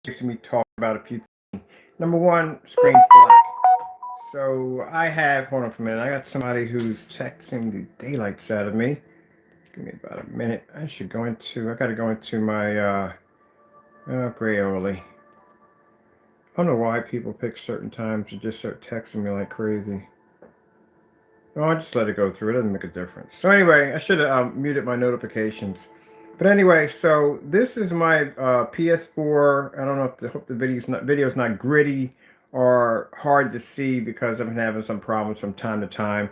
to me talk about a few things. Number one, screen black. So I have, hold on for a minute, I got somebody who's texting the daylights out of me. Give me about a minute. I gotta go into my, gray early. I don't know why people pick certain times to just start texting me like crazy. Oh, I just let it go through. It doesn't make a difference. So anyway, I should have muted my notifications. But anyway, so this is my PS4. I don't know if hope the video's not gritty or hard to see because I've been having some problems from time to time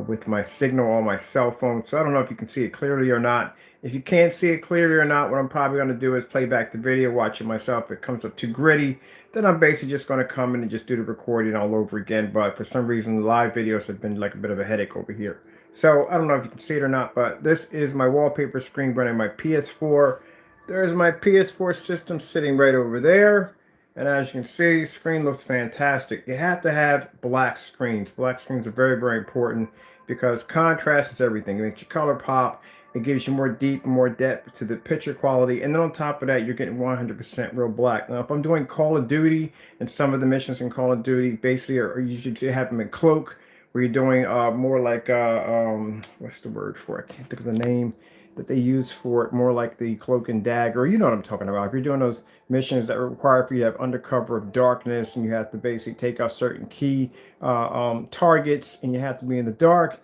with my signal on my cell phone. So I don't know if you can see it clearly or not. If you can't see it clearly or not, what I'm probably going to do is play back the video, watch it myself. If it comes up too gritty, then I'm basically just going to come in and just do the recording all over again. But for some reason, the live videos have been like a bit of a headache over here. So I don't know if you can see it or not, but this is my wallpaper screen running my PS4. There's my PS4 system sitting right over there. And as you can see, the screen looks fantastic. You have to have black screens. Black screens are very, very important because contrast is everything. It makes your color pop. It gives you more deep, more depth to the picture quality. And then on top of that, you're getting 100% real black. Now, if I'm doing Call of Duty, and some of the missions in Call of Duty basically are usually have them in cloak, where you're doing more like, what's the word for it? I can't think of the name that they use for it, more like the cloak and dagger. You know what I'm talking about. If you're doing those missions that require for you to have undercover of darkness and you have to basically take out certain key targets and you have to be in the dark,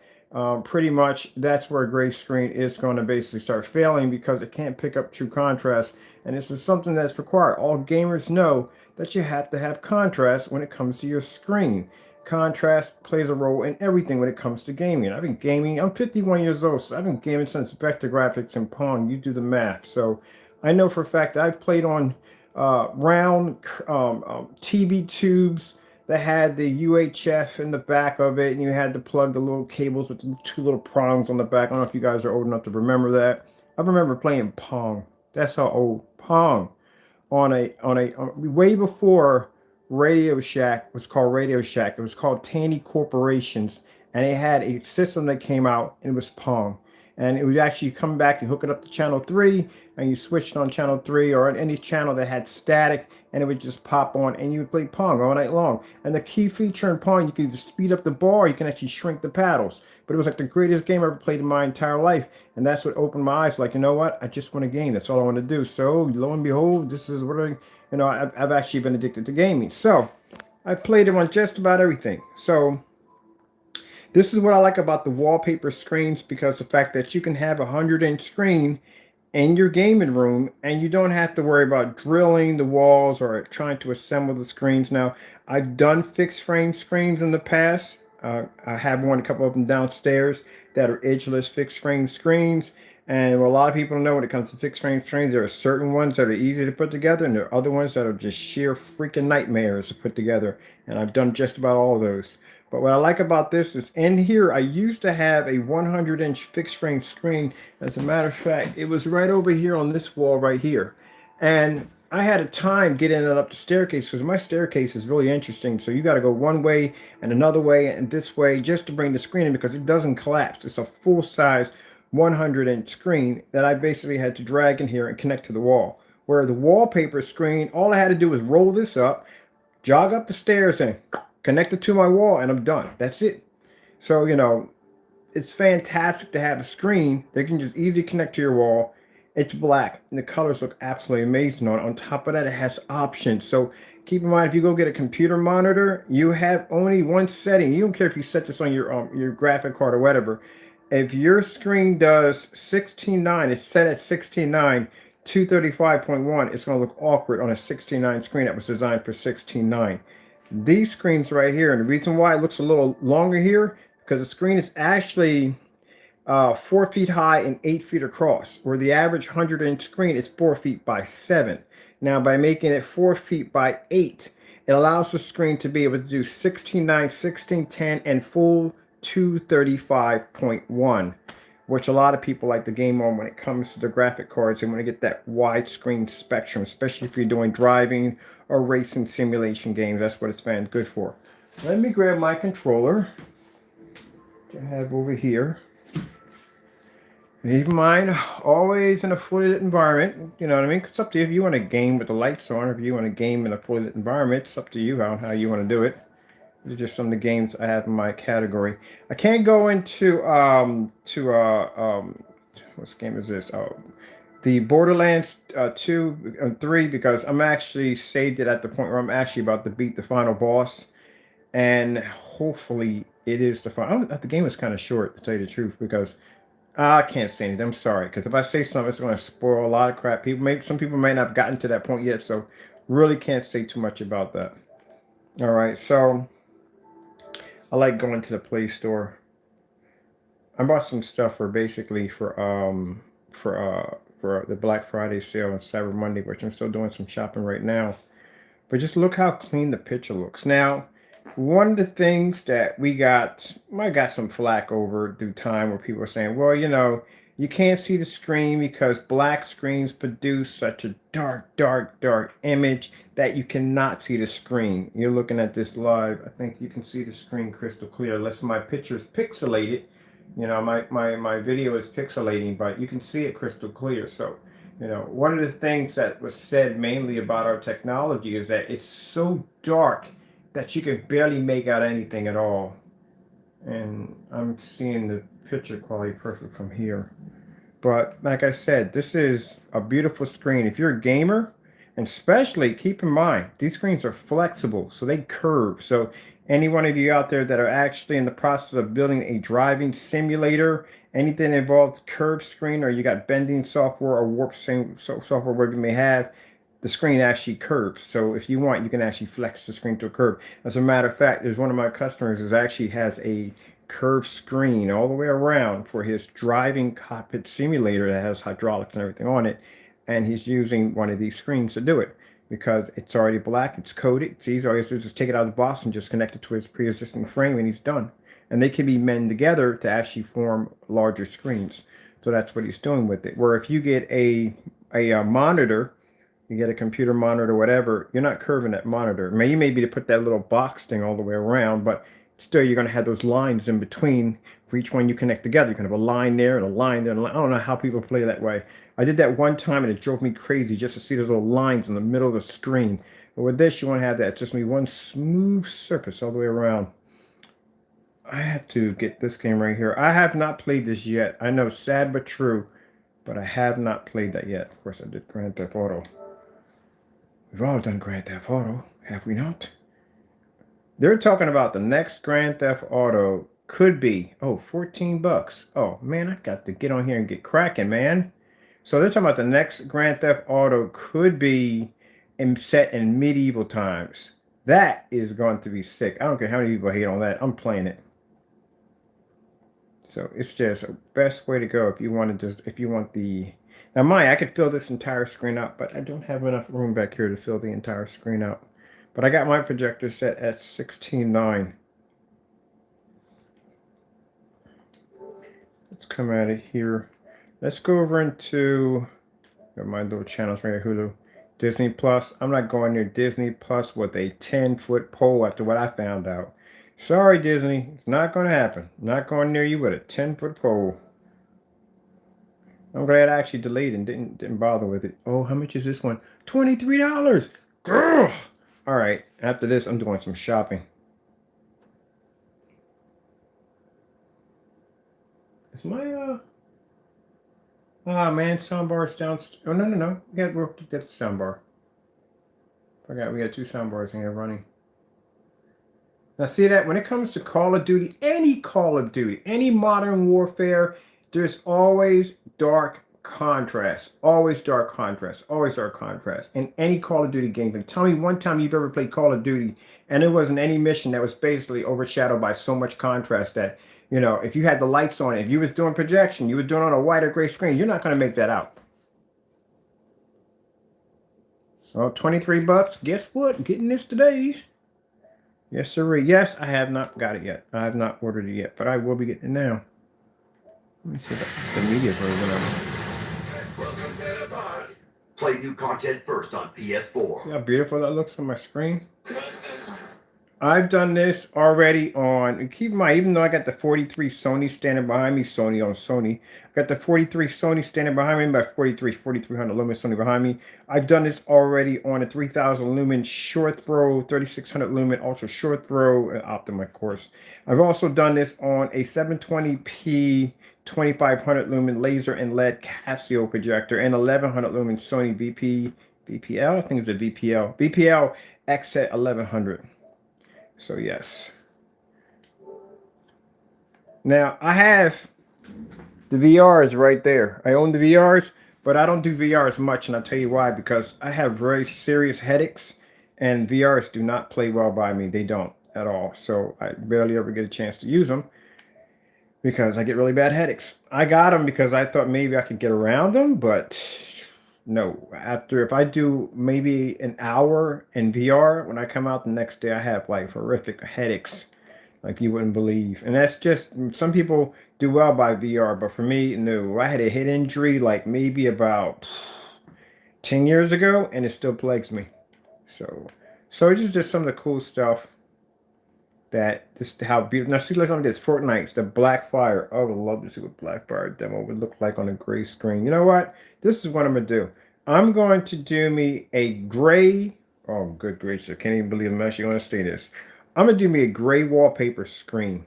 pretty much that's where a gray screen is going to basically start failing because it can't pick up true contrast. And this is something that's required. All gamers know that you have to have contrast when it comes to your screen. Contrast plays a role in everything when it comes to gaming. I've been gaming, I'm 51 years old, so I've been gaming since vector graphics and Pong. You do the math. So I know for a fact that I've played on round TV tubes that had the UHF in the back of it, and you had to plug the little cables with the two little prongs on the back. I don't know if you guys are old enough to remember that. I remember playing Pong. That's how old. Pong way before Radio Shack was called Radio Shack. It was called Tandy Corporations, and it had a system that came out, and it was Pong. And it would actually come back and hook it up to channel 3, and you switched on channel 3 or on any channel that had static, and it would just pop on, and you would play Pong all night long. And the key feature in Pong, you can either speed up the bar, or you can actually shrink the paddles. But it was like the greatest game I ever played in my entire life, and that's what opened my eyes. Like, you know what? I just want a game. That's all I want to do. So lo and behold, this is what I've actually been addicted to gaming. So I've played it on just about everything. So this is what I like about the wallpaper screens, because the fact that you can have a 100-inch screen in your gaming room and you don't have to worry about drilling the walls or trying to assemble the screens. Now, I've done fixed frame screens in the past. I have a couple of them downstairs that are edgeless fixed frame screens. And what a lot of people know when it comes to fixed frame screens, there are certain ones that are easy to put together, and there are other ones that are just sheer freaking nightmares to put together. And I've done just about all of those. But what I like about this is in here, I used to have a 100-inch fixed frame screen. As a matter of fact, it was right over here on this wall right here. And I had a time getting it up the staircase because my staircase is really interesting. So you got to go one way and another way and this way just to bring the screen in because it doesn't collapse. It's a full-size 100-inch screen that I basically had to drag in here and connect to the wall. Where the wallpaper screen, all I had to do was roll this up, jog up the stairs and connect it to my wall, and I'm done. That's it. So, it's fantastic to have a screen that can just easily connect to your wall. It's black, and the colors look absolutely amazing on it. On top of that, it has options. So keep in mind, if you go get a computer monitor, you have only one setting. You don't care if you set this on your graphic card or whatever. If your screen does 16:9, it's set at 16:9, 235.1, it's going to look awkward on a 16:9 screen that was designed for 16:9. These screens right here, and the reason why it looks a little longer here, because the screen is actually 4 feet high and 8 feet across, where the average 100-inch screen is 4 feet by 7. Now, by making it 4 feet by 8, it allows the screen to be able to do 16:9, 16:10, and full 235.1, which a lot of people like the game on when it comes to the graphic cards. They want to get that widescreen spectrum, especially if you're doing driving or racing simulation games. That's what it's good for. Let me grab my controller, which I have over here. Keep in mind, always in a fully lit environment. You know what I mean? It's up to you if you want to game with the lights on, or if you want to game in a fully lit environment. It's up to you how you want to do it. These are just some of the games I have in my category. I can't go into what game is this? The Borderlands 2 and 3 because I'm actually saved it at the point where I'm actually about to beat the final boss, and hopefully it is the final. The game is kind of short, to tell you the truth, because I can't say anything. I'm sorry, because if I say something, it's going to spoil a lot of crap. Some people may not have gotten to that point yet, so really can't say too much about that. All right, so I like going to the Play Store. I bought some stuff for basically for the Black Friday sale and Cyber Monday, which I'm still doing some shopping right now. But just look how clean the picture looks. Now, one of the things that I got some flack over through time where people are saying, well, you know, you can't see the screen because black screens produce such a dark, dark, dark image that you cannot see the screen. You're looking at this live. I think you can see the screen crystal clear unless my picture is pixelated. You know, my video is pixelating, but you can see it crystal clear. So, you know, one of the things that was said mainly about our technology is that it's so dark that you can barely make out anything at all. And I'm seeing the picture quality perfect from here. But like I said, this is a beautiful screen. If you're a gamer, and especially keep in mind, these screens are flexible, so they curve. So any one of you out there that are actually in the process of building a driving simulator, anything that involves curved screen, or you got bending software or warp software, whatever you may have, the screen actually curves. So if you want, you can actually flex the screen to a curve. As a matter of fact, there's one of my customers who actually has a curved screen all the way around for his driving cockpit simulator that has hydraulics and everything on it. And he's using one of these screens to do it because it's already black, it's coated, it's easy. All he has to do is just take it out of the box and just connect it to his pre-existing frame and he's done. And they can be mended together to actually form larger screens. So that's what he's doing with it. Where if you get a monitor, you get a computer monitor or whatever, you're not curving that monitor. You may be to put that little box thing all the way around, but still you're going to have those lines in between for each one you connect together. You can have a line there and a line there. And I don't know how people play that way. I did that one time and it drove me crazy just to see those little lines in the middle of the screen. But with this, you want to have that. It's just one smooth surface all the way around. I have to get this game right here. I have not played this yet. I know, sad but true, but I have not played that yet. Of course, I did Grand Theft Auto. We've all done Grand Theft Auto, have we not? They're talking about the next Grand Theft Auto could be, oh, 14 bucks. Oh, man, I got to get on here and get cracking, man. So they're talking about the next Grand Theft Auto could be set in medieval times. That is going to be sick. I don't care how many people hate on that. I'm playing it. So it's just a best way to go if you want to if you want the... Now, I could fill this entire screen up, but I don't have enough room back here to fill the entire screen out. But I got my projector set at 16:9. Let's come out of here. Let's go over into my little channels right here, Hulu. Disney Plus. I'm not going near Disney Plus with a 10-foot pole after what I found out. Sorry, Disney. It's not going to happen. I'm not going near you with a 10-foot pole. I'm glad I actually delayed and didn't bother with it. Oh, how much is this one? $23. Grr! All right. After this, I'm doing some shopping. Is my man, soundbar's down. Oh no. We got to get the soundbar. Forgot we got 2 soundbars in here running. Now see that when it comes to Call of Duty, any Call of Duty, any Modern Warfare, there's always dark contrast. Always dark contrast. Always dark contrast. In any Call of Duty game. And tell me one time you've ever played Call of Duty and there wasn't any mission that was basically overshadowed by so much contrast that, you know, if you had the lights on, if you was doing projection, you was doing on a white or gray screen, you're not going to make that out. Well, 23 bucks. Guess what? Getting this today. Yes, sir. Yes, I have not got it yet. I have not ordered it yet, but I will be getting it now. Let me see the media version of it. Welcome to the party. Play new content first on PS4. See how beautiful that looks on my screen? I've done this already on, and keep in mind, even though I got the 43 Sony standing behind me, Sony on Sony, I got the 43 Sony standing behind me, by 4300 lumen Sony behind me. I've done this already on a 3000 lumen short throw, 3600 lumen ultra short throw, Optima of course. I've also done this on a 720p 2500 lumen laser and LED Casio projector and 1100 lumen Sony VPL, I think it's the VPL XZ 1100. So yes. Now I have the VRs right there. I own the VRs, but I don't do VRs much, and I'll tell you why. Because I have very serious headaches, and VRs do not play well by me. They don't at all. So I barely ever get a chance to use them because I get really bad headaches. I got them because I thought maybe I could get around them, but no. After if I do maybe an hour in VR, when I come out the next day, I have like horrific headaches like you wouldn't believe. And that's just, some people do well by VR, but for me, no. I had a head injury like maybe about 10 years ago, and it still plagues me. So it's just some of the cool stuff that just how beautiful. Now see, look on this Fortnite's the Blackfire. I would love to see what Blackfire demo would look like on a gray screen. You know what? This is what I'm gonna do. I'm going to do me a gray. Oh, good gracious! I can't even believe I'm actually going to say this. I'm gonna do me a gray wallpaper screen,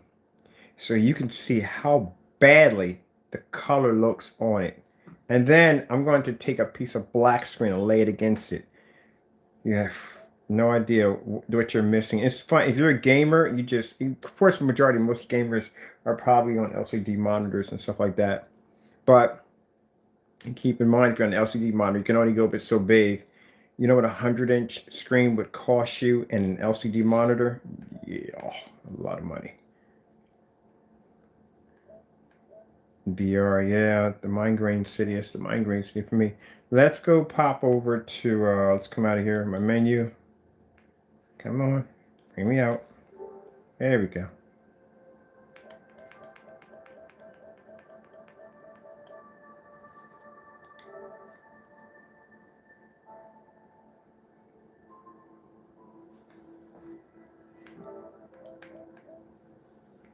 so you can see how badly the color looks on it. And then I'm going to take a piece of black screen and lay it against it. You have no idea what you're missing. It's fun if you're a gamer. Of course, the majority of most gamers are probably on LCD monitors and stuff like that. But keep in mind, if you're on an LCD monitor, you can only go but so big. You know what a 100-inch screen would cost you in an LCD monitor? Yeah, a lot of money. VR, yeah, the migraine city. It's the migraine city for me. Let's go pop over to, let's come out of here. My menu. Come on. Bring me out. There we go.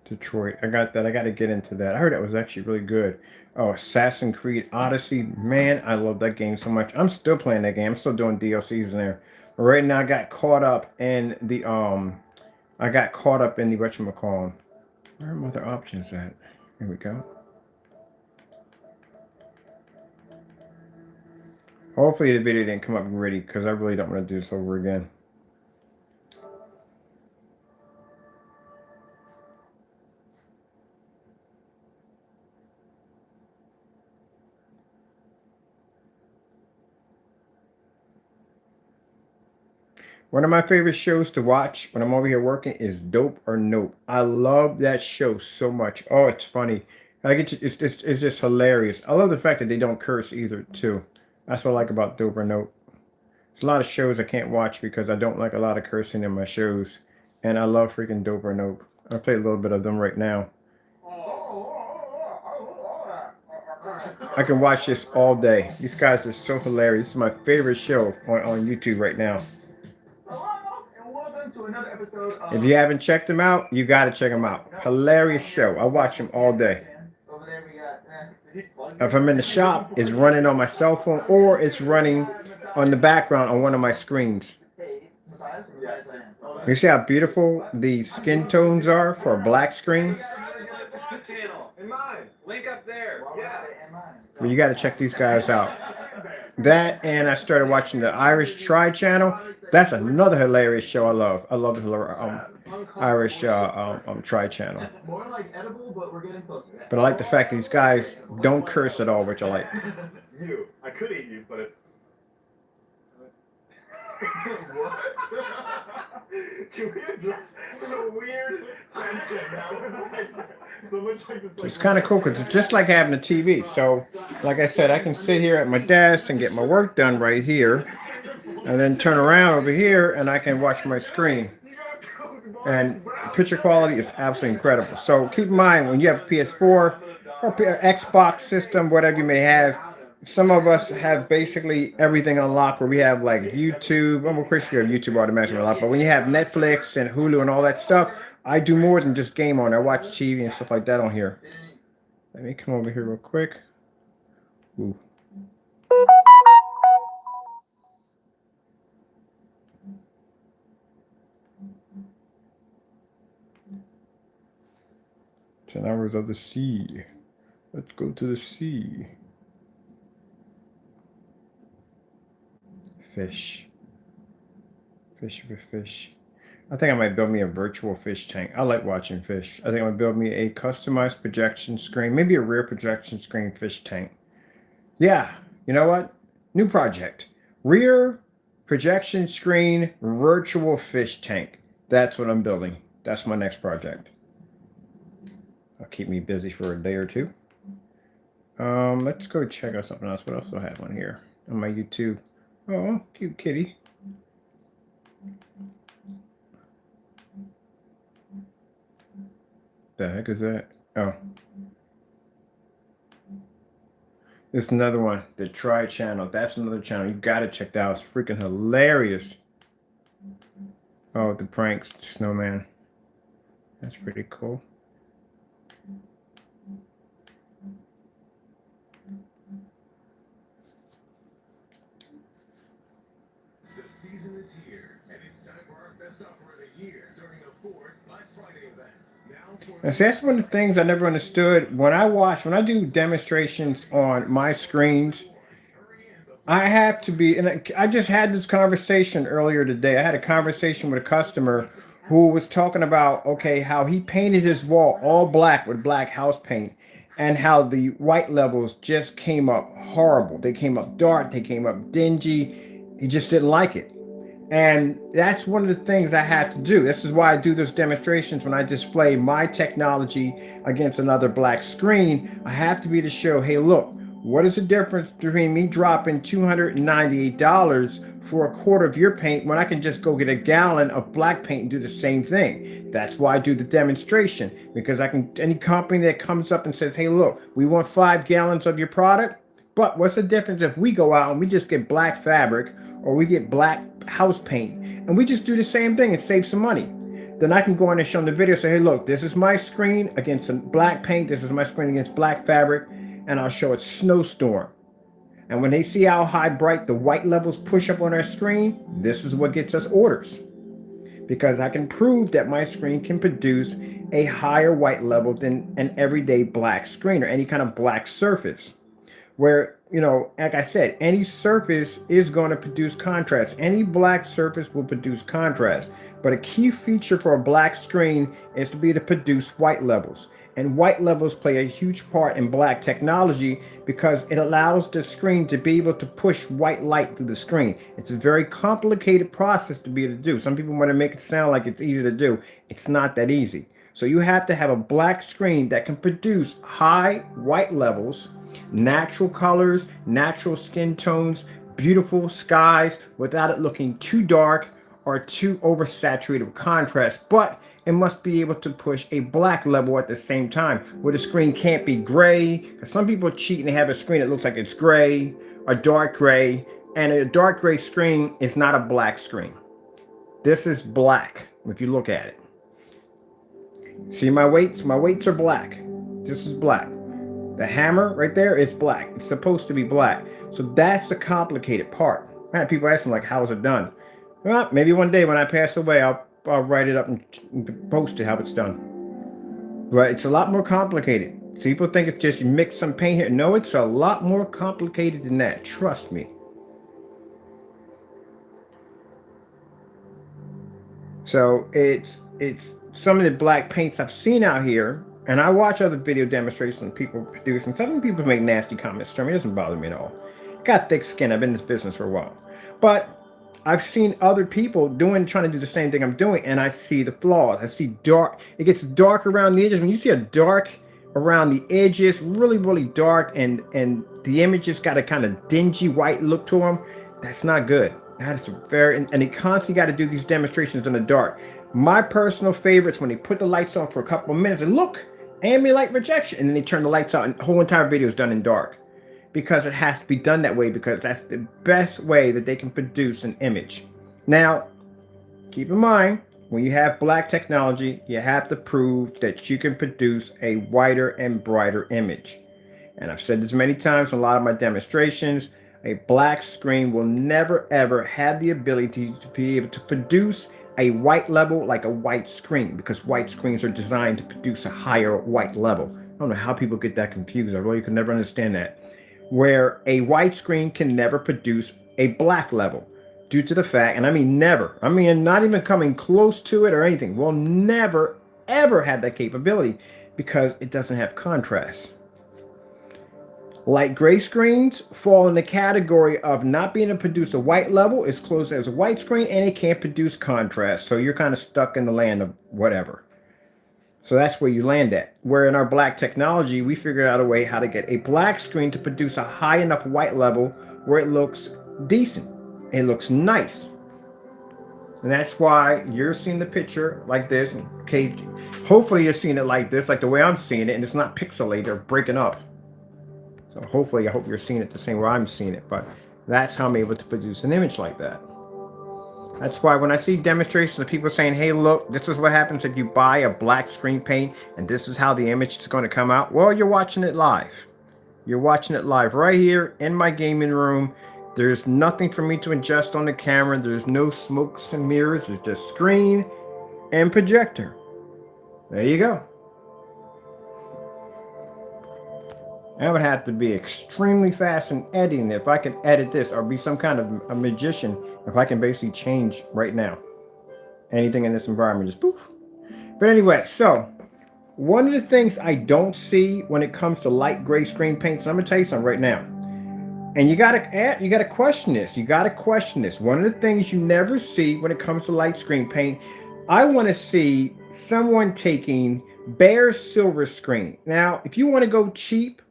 Detroit. I got that. I got to get into that. I heard that was actually really good. Oh, Assassin's Creed Odyssey. Man, I love that game so much. I'm still playing that game. I'm still doing DLCs in there. But right now I got caught up in the whatchamacallit. Where are my other options at? Here we go. Hopefully the video didn't come up gritty because I really don't want to do this over again. One of my favorite shows to watch when I'm over here working is Dope or Nope. I love that show so much. Oh, it's funny. It's just hilarious. I love the fact that they don't curse either, too. That's what I like about Dope or Nope. There's a lot of shows I can't watch because I don't like a lot of cursing in my shows. And I love freaking Dope or Nope. I'll play a little bit of them right now. I can watch this all day. These guys are so hilarious. This is my favorite show on YouTube right now. If you haven't checked them out, you got to check them out. Hilarious show. I watch them all day. If I'm in the shop, it's running on my cell phone or it's running on the background on one of my screens. You see how beautiful the skin tones are for a black screen? Well, you got to check these guys out. That, and I started watching the Irish Try channel. That's another hilarious show I love. I love the Irish Try channel. But I like the fact that these guys don't curse at all, which I like. I could eat you, but it's... What? Can we address the weird tension now? So it's kind of cool because it's just like having a TV. So, like I said, I can sit here at my desk and get my work done right here, and then turn around over here and I can watch my screen. And picture quality is absolutely incredible. So keep in mind when you have a PS4 or Xbox system, whatever you may have, some of us have basically everything unlocked where we have like YouTube. I'm of course you have YouTube automatically unlocked, but when you have Netflix and Hulu and all that stuff, I do more than just game on. I watch TV and stuff like that on here. Let me come over here real quick. Ooh. 10 hours of the sea. Let's go to the sea. Fish. Fish with fish. I think I might build me a virtual fish tank. I like watching fish. I think I'm gonna build me a customized projection screen, maybe a rear projection screen fish tank. Yeah, you know what? New project. Rear projection screen virtual fish tank. That's what I'm building. That's my next project. I'll keep me busy for a day or two. Let's go check out something else. What else do I have on here? On my YouTube. Oh, cute kitty. The heck is that? Oh. This is another one. The Try channel. That's another channel. You gotta check that out. It's freaking hilarious. Oh, the pranks. The snowman. That's pretty cool. The season is here, and it's time for our best offer of the year during the Ford Black Friday event. And see, that's one of the things I never understood. When I do demonstrations on my screens, I have to be, and I just had this conversation earlier today. I had a conversation with a customer who was talking about, okay, how he painted his wall all black with black house paint and how the white levels just came up horrible. They came up dark, they came up dingy. He just didn't like it. And that's one of the things I had to do. This is why I do those demonstrations when I display my technology against another black screen. I have to be to show, hey, look, what is the difference between me dropping $298 for a quart of your paint when I can just go get a gallon of black paint and do the same thing? That's why I do the demonstration, because I can, any company that comes up and says, hey, look, we want 5 gallons of your product, but what's the difference if we go out and we just get black fabric or we get black house paint and we just do the same thing and save some money? Then I can go in and show them the video, say, hey, look, this is my screen against some black paint. This is my screen against black fabric. And I'll show it snowstorm. And when they see how high bright the white levels push up on our screen, this is what gets us orders. Because I can prove that my screen can produce a higher white level than an everyday black screen or any kind of black surface. Where, you know, like I said, any surface is going to produce contrast. Any black surface will produce contrast. But a key feature for a black screen is to be able to produce white levels. And white levels play a huge part in black technology because it allows the screen to be able to push white light through the screen. It's a very complicated process to be able to do. Some people want to make it sound like it's easy to do. It's not that easy. So you have to have a black screen that can produce high white levels, natural colors, natural skin tones, beautiful skies without it looking too dark or too oversaturated with contrast. But it must be able to push a black level at the same time, where the screen can't be gray. Because some people cheat and they have a screen that looks like it's gray or dark gray. And a dark gray screen is not a black screen. This is black if you look at it. See my weights? My weights are black. This is black. The hammer right there is black. It's supposed to be black. So that's the complicated part. I had people ask me, like, how is it done? Well, maybe one day when I pass away, I'll write it up and post it how it's done. But it's a lot more complicated. So people think it's just you mix some paint here. No, it's a lot more complicated than that. Trust me. So it's some of the black paints I've seen out here, and I watch other video demonstrations of people producing. Some people make nasty comments to me. It doesn't bother me at all. Got thick skin. I've been in this business for a while. But I've seen other people trying to do the same thing I'm doing, and I see the flaws. I see dark. It gets dark around the edges. When you see a dark around the edges, really, really dark, and the images got a kind of dingy white look to them, that's not good. That is and they constantly got to do these demonstrations in the dark. My personal favorites when they put the lights on for a couple of minutes and look, ambient light rejection, and then they turn the lights out, and the whole entire video is done in dark. because it has to be done that way, because that's the best way that they can produce an image. Now, keep in mind, when you have black technology, you have to prove that you can produce a whiter and brighter image. And I've said this many times in a lot of my demonstrations, a black screen will never ever have the ability to be able to produce a white level like a white screen, because white screens are designed to produce a higher white level. I don't know how people get that confused. I really could never understand that. Where a white screen can never produce a black level due to the fact, and I mean never, I mean not even coming close to it or anything, will never ever have that capability because it doesn't have contrast. Light gray screens fall in the category of not being able to produce a white level as close as a white screen, and it can't produce contrast. So you're kind of stuck in the land of whatever. So that's where you land at. Where in our black technology, we figured out a way how to get a black screen to produce a high enough white level where it looks decent. It looks nice. And that's why you're seeing the picture like this. Okay, hopefully you're seeing it like this, like the way I'm seeing it, and it's not pixelated or breaking up. So hopefully, I hope you're seeing it the same way I'm seeing it, but that's how I'm able to produce an image like that. That's why when I see demonstrations of people saying, hey, look, this is what happens if you buy a black screen paint, and this is how the image is going to come out. Well, you're watching it live. You're watching it live right here in my gaming room. There's nothing for me to adjust on the camera. There's no smokes and mirrors. There's just screen and projector. There you go. I would have to be extremely fast in editing if I could edit this, or be some kind of a magician if I can basically change right now. Anything in this environment, just poof. But anyway, so one of the things I don't see when it comes to light gray screen paints, I'm gonna tell you something right now. And you gotta question this. You gotta question this. One of the things you never see when it comes to light screen paint, I want to see someone taking bare silver screen. Now, if you want to go cheap,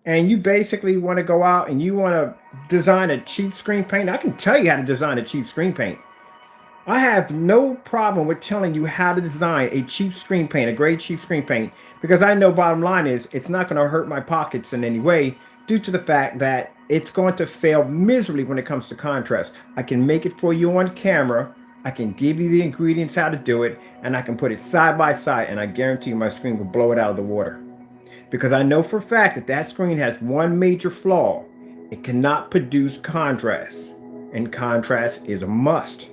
and you basically want to go out and you want to design a cheap screen paint, I can tell you how to design a cheap screen paint. I have no problem with telling you how to design a cheap screen paint, a great cheap screen paint, because I know bottom line is it's not going to hurt my pockets in any way due to the fact that it's going to fail miserably when it comes to contrast. I can make it for you on camera. I can give you the ingredients how to do it, and I can put it side by side, and I guarantee you my screen will blow it out of the water. Because I know for a fact that that screen has one major flaw. It cannot produce contrast, and contrast is a must.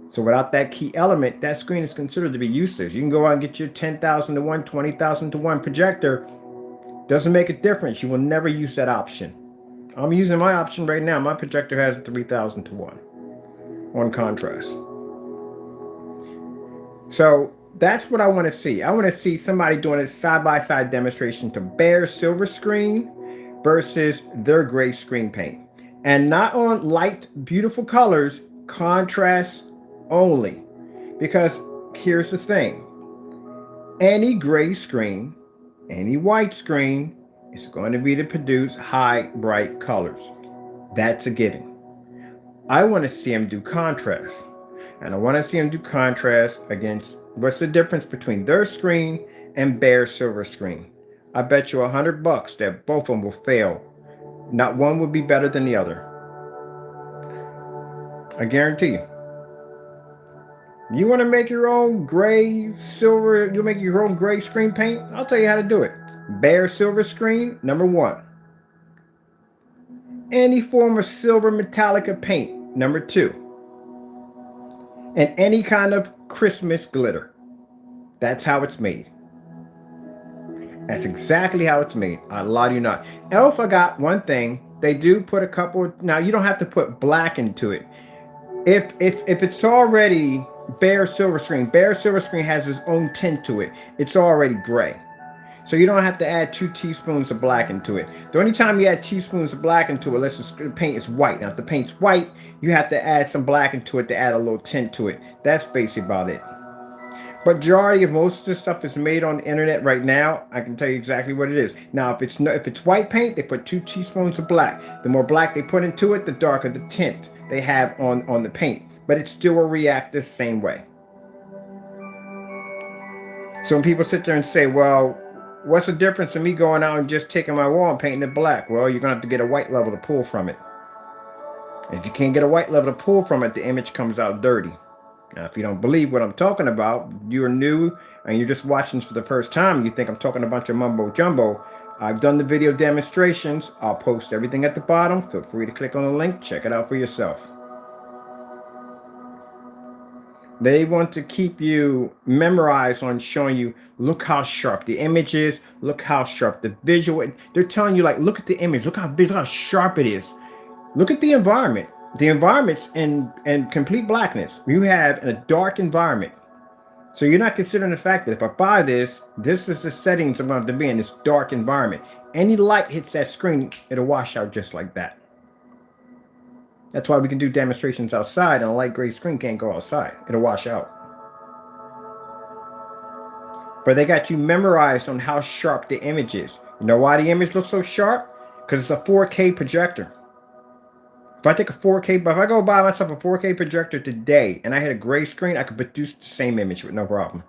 So without that key element, that screen is considered to be useless. You can go out and get your 10,000 to 1, 20,000 to 1 projector. Doesn't make a difference. You will never use that option. I'm using my option right now. My projector has 3,000 to 1 on contrast. So that's what I want to see. I want to see somebody doing a side-by-side demonstration to bare silver screen versus their gray screen paint. And not on light, beautiful colors, contrast only. Because here's the thing. Any gray screen, any white screen is going to be to produce high, bright colors. That's a given. I want to see them do contrast. And I want to see them do contrast against what's the difference between their screen and bare silver screen. I bet you $100 that both of them will fail. Not one will be better than the other. I guarantee you. You want to make your own gray, silver, you make your own gray screen paint? I'll tell you how to do it. Bare silver screen, number 1. Any form of silver Metallica paint, number 2. And any kind of Christmas glitter. That's how it's made. That's exactly how it's made. I lie to you not. Elf, I got one thing. They do put a couple. Now you don't have to put black into it. If it's already bare silver screen has its own tint to it. It's already gray. So you don't have to add 2 teaspoons of black into it. The only time you add teaspoons of black into it, unless the paint is white. Now, if the paint's white, you have to add some black into it to add a little tint to it. That's basically about it. But majority of most of the stuff that's made on the internet right now, I can tell you exactly what it is. Now, if it's white paint, they put 2 teaspoons of black. The more black they put into it, the darker the tint they have on the paint. But it still will react the same way. So when people sit there and say, well, What's the difference in me going out and just taking my wall and painting it black? Well, you're gonna have to get a white level to pull from it. If you can't get a white level to pull from it, the image comes out dirty. Now, if you don't believe what I'm talking about, you're new and you're just watching this for the first time, you think I'm talking a bunch of mumbo jumbo. I've done the video demonstrations. I'll post everything at the bottom. Feel free to click on the link. Check it out for yourself. They want to keep you memorized on showing you, look how sharp the image is, look how sharp the visual. They're telling you, like, look at the image, look how big, look how sharp it is. Look at the environment. The environment's in complete blackness. You have in a dark environment. So you're not considering the fact that if I buy this, this is the settings I'm going to have to be in this dark environment. Any light hits that screen, it'll wash out just like that. That's why we can do demonstrations outside, and a light gray screen can't go outside. It'll wash out. But they got you memorized on how sharp the image is. You know why the image looks so sharp? Because it's a 4K projector. If I take a 4K, if I go buy myself a 4K projector today and I had a gray screen, I could produce the same image with no problem.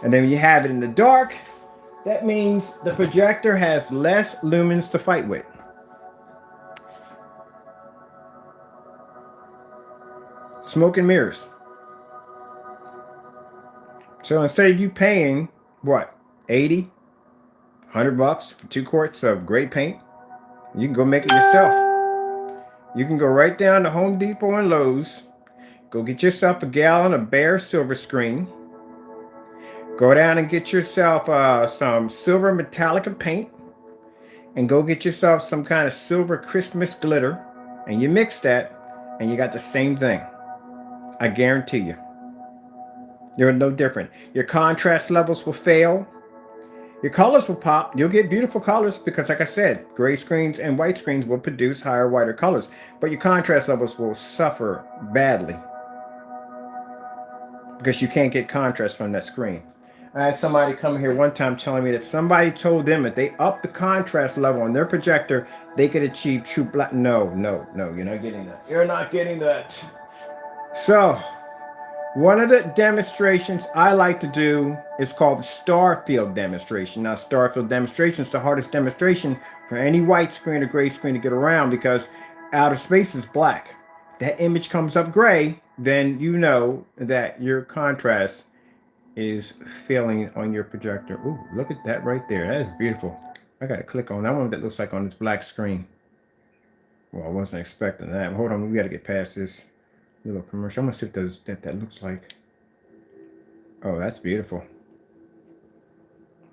And then when you have it in the dark, that means the projector has less lumens to fight with. Smoke and mirrors. So instead of you paying, what, 80, 100 bucks for 2 quarts of gray paint, you can go make it yourself. You can go right down to Home Depot and Lowe's, go get yourself a gallon of bare silver screen, go down and get yourself some silver Metallica paint, and go get yourself some kind of silver Christmas glitter, and you mix that, and you got the same thing. I guarantee you. You're no different. Your contrast levels will fail. Your colors will pop. You'll get beautiful colors because, like I said, gray screens and white screens will produce higher, whiter colors. But your contrast levels will suffer badly because you can't get contrast from that screen. I had somebody come here one time telling me that somebody told them if they up the contrast level on their projector, they could achieve true black. No, you're not getting that. You're not getting that. So, one of the demonstrations I like to do is called the star field demonstration. Now, star field demonstration is the hardest demonstration for any white screen or gray screen to get around because outer space is black. If that image comes up gray, then you know that your contrast is failing on your projector. Ooh, look at that right there. That is beautiful. I got to click on that one that looks like on this black screen. Well, I wasn't expecting that. Hold on, we got to get past this little commercial. I'm gonna see what that looks like. Oh, that's beautiful.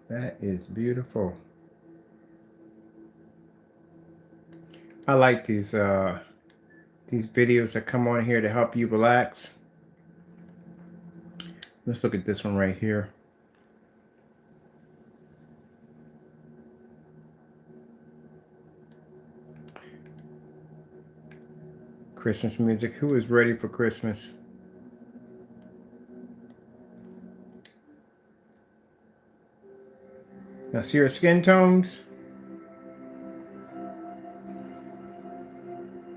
That is beautiful. I like these videos that come on here to help you relax. Let's look at this one right here. Christmas music. Who is ready for Christmas? Now see your skin tones.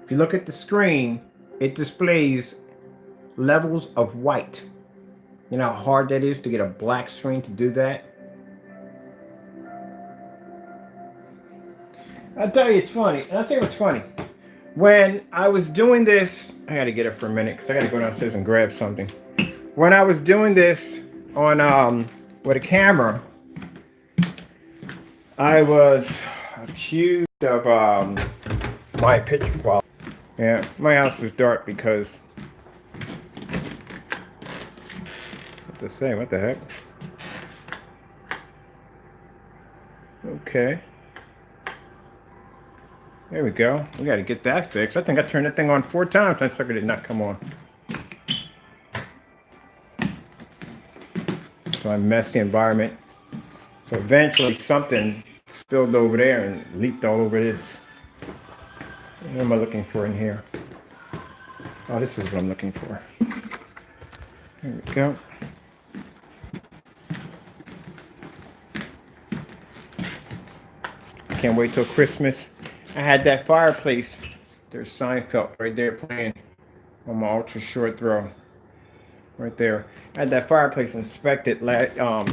If you look at the screen, it displays levels of white. You know how hard that is to get a black screen to do that? I'll tell you it's funny. I'll tell you what's funny. When I was doing this, I got to get it for a minute because I got to go downstairs and grab something. When I was doing this on with a camera, I was accused of my picture quality. Yeah, my house is dark because what to say? What the heck? Okay. There we go. We got to get that fixed. I think I turned that thing on 4 times. That sucker did not come on. So I messed the environment. So eventually something spilled over there and leaked all over this. What am I looking for in here? Oh, this is what I'm looking for. There we go. Can't wait till Christmas. I had that fireplace. There's Seinfeld right there playing on my ultra short throw. right there. I had that fireplace inspected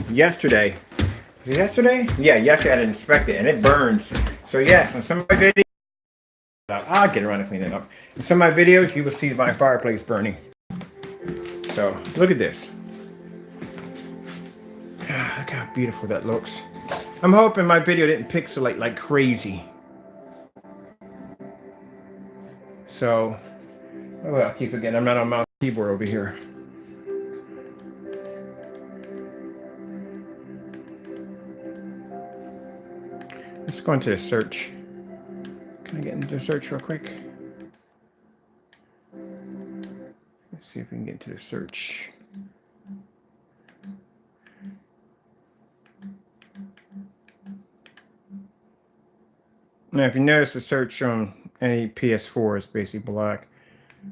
yesterday. Was it yesterday? Yeah, yesterday I had it inspected, and it burns. So yes, in some of my videos, I'll get around to clean it up. In some of my videos, you will see my fireplace burning. So look at this. Look how beautiful that looks. I'm hoping my video didn't pixelate like crazy. So, oh, I keep forgetting I'm not on mouse keyboard over here. Let's go into the search. Can I get into the search real quick? Let's see if we can get into the search. Now, if you notice, the search on any PS4 is basically black.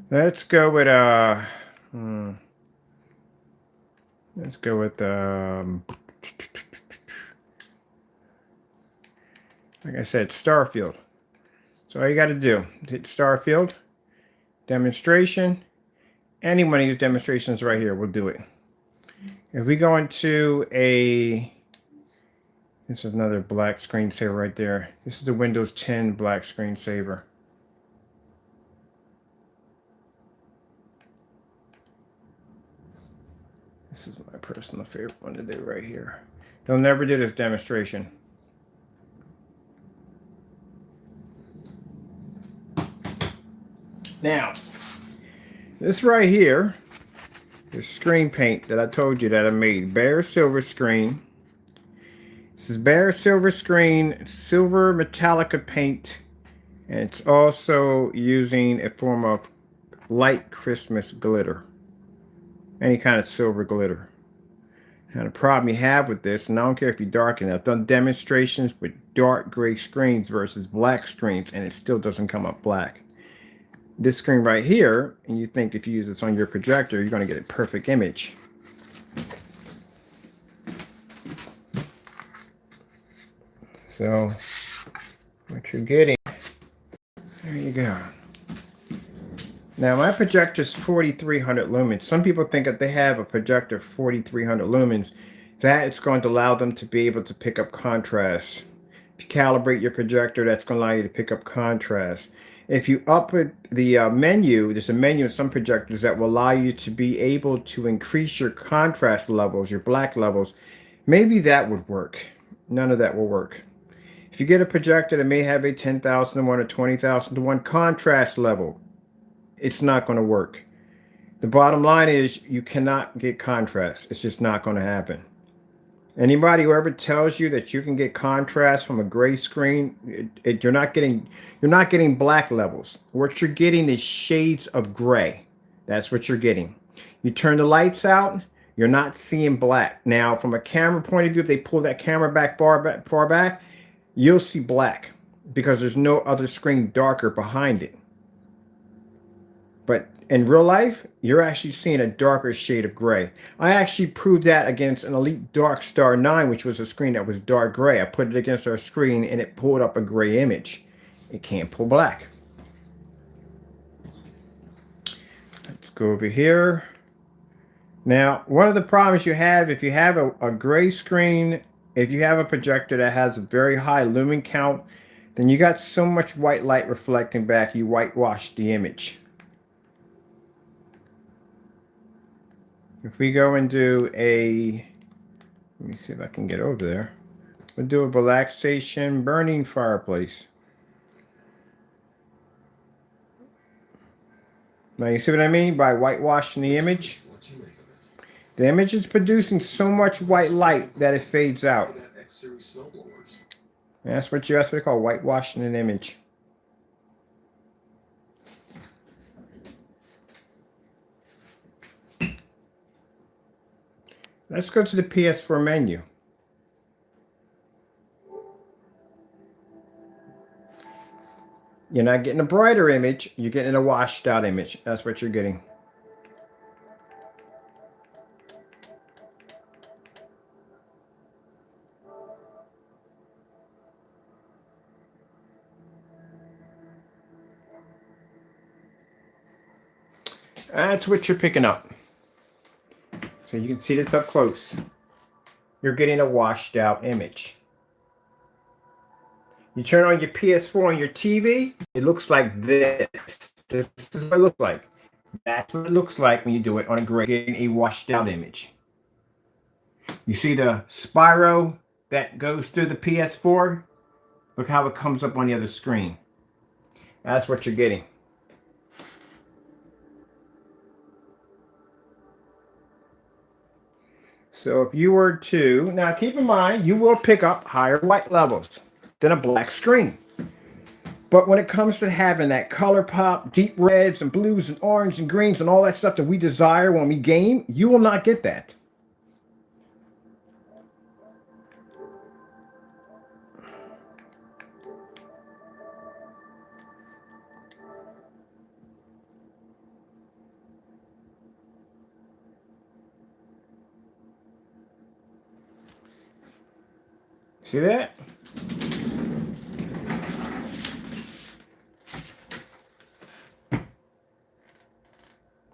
Let's go with let's go with like I said, Starfield. So all you got to do is hit Starfield, demonstration. Any one of these demonstrations right here will do it. If we go into this is another black screensaver right there. This is the Windows 10 black screensaver. This is my personal favorite one to do right here. They'll never do this demonstration. Now, this right here is screen paint that I told you that I made. Bare silver screen. This is bare silver screen, silver Metallica paint, and it's also using a form of light Christmas glitter. Any kind of silver glitter. Now the problem you have with this, and I don't care if you darken it, I've done demonstrations with dark gray screens versus black screens, and it still doesn't come up black. This screen right here, and you think if you use this on your projector, you're going to get a perfect image. So, what you're getting, there you go. Now, my projector is 4,300 lumens. Some people think that they have a projector 4,300 lumens, that it's going to allow them to be able to pick up contrast. If you calibrate your projector, that's going to allow you to pick up contrast. If you up the menu, there's a menu in some projectors that will allow you to be able to increase your contrast levels, your black levels. Maybe that would work. None of that will work. If you get a projector that may have a 10,000 to 1 or 20,000 to 1 contrast level, it's not going to work. The bottom line is you cannot get contrast. It's just not going to happen. Anybody who ever tells you that you can get contrast from a gray screen, you're not getting black levels. What you're getting is shades of gray. That's what you're getting. You turn the lights out, you're not seeing black. Now, from a camera point of view, if they pull that camera back far back, you'll see black because there's no other screen darker behind it. But in real life, you're actually seeing a darker shade of gray. I actually proved that against an Elite Dark Star 9, which was a screen that was dark gray. I put it against our screen and it pulled up a gray image. It can't pull black. Let's go over here. Now, one of the problems you have if you have a gray screen, if you have a projector that has a very high lumen count, then you got so much white light reflecting back, you whitewash the image. If we go and do let me see if I can get over there. We'll do a relaxation burning fireplace. Now you see what I mean by whitewashing the image? The image is producing so much white light that it fades out. And that's what they call whitewashing an image. Let's go to the PS4 menu. You're not getting a brighter image, you're getting a washed out image. That's what you're getting. That's what you're picking up. So you can see this up close. You're getting a washed out image. You turn on your PS4 on your TV, it looks like this. This is what it looks like. That's what it looks like when you do it on a gray, getting a washed out image. You see the spiral that goes through the PS4? Look how it comes up on the other screen. That's what you're getting. So if you were to, now keep in mind, you will pick up higher white levels than a black screen. But when it comes to having that color pop, deep reds and blues and orange and greens and all that stuff that we desire when we game, you will not get that. See that?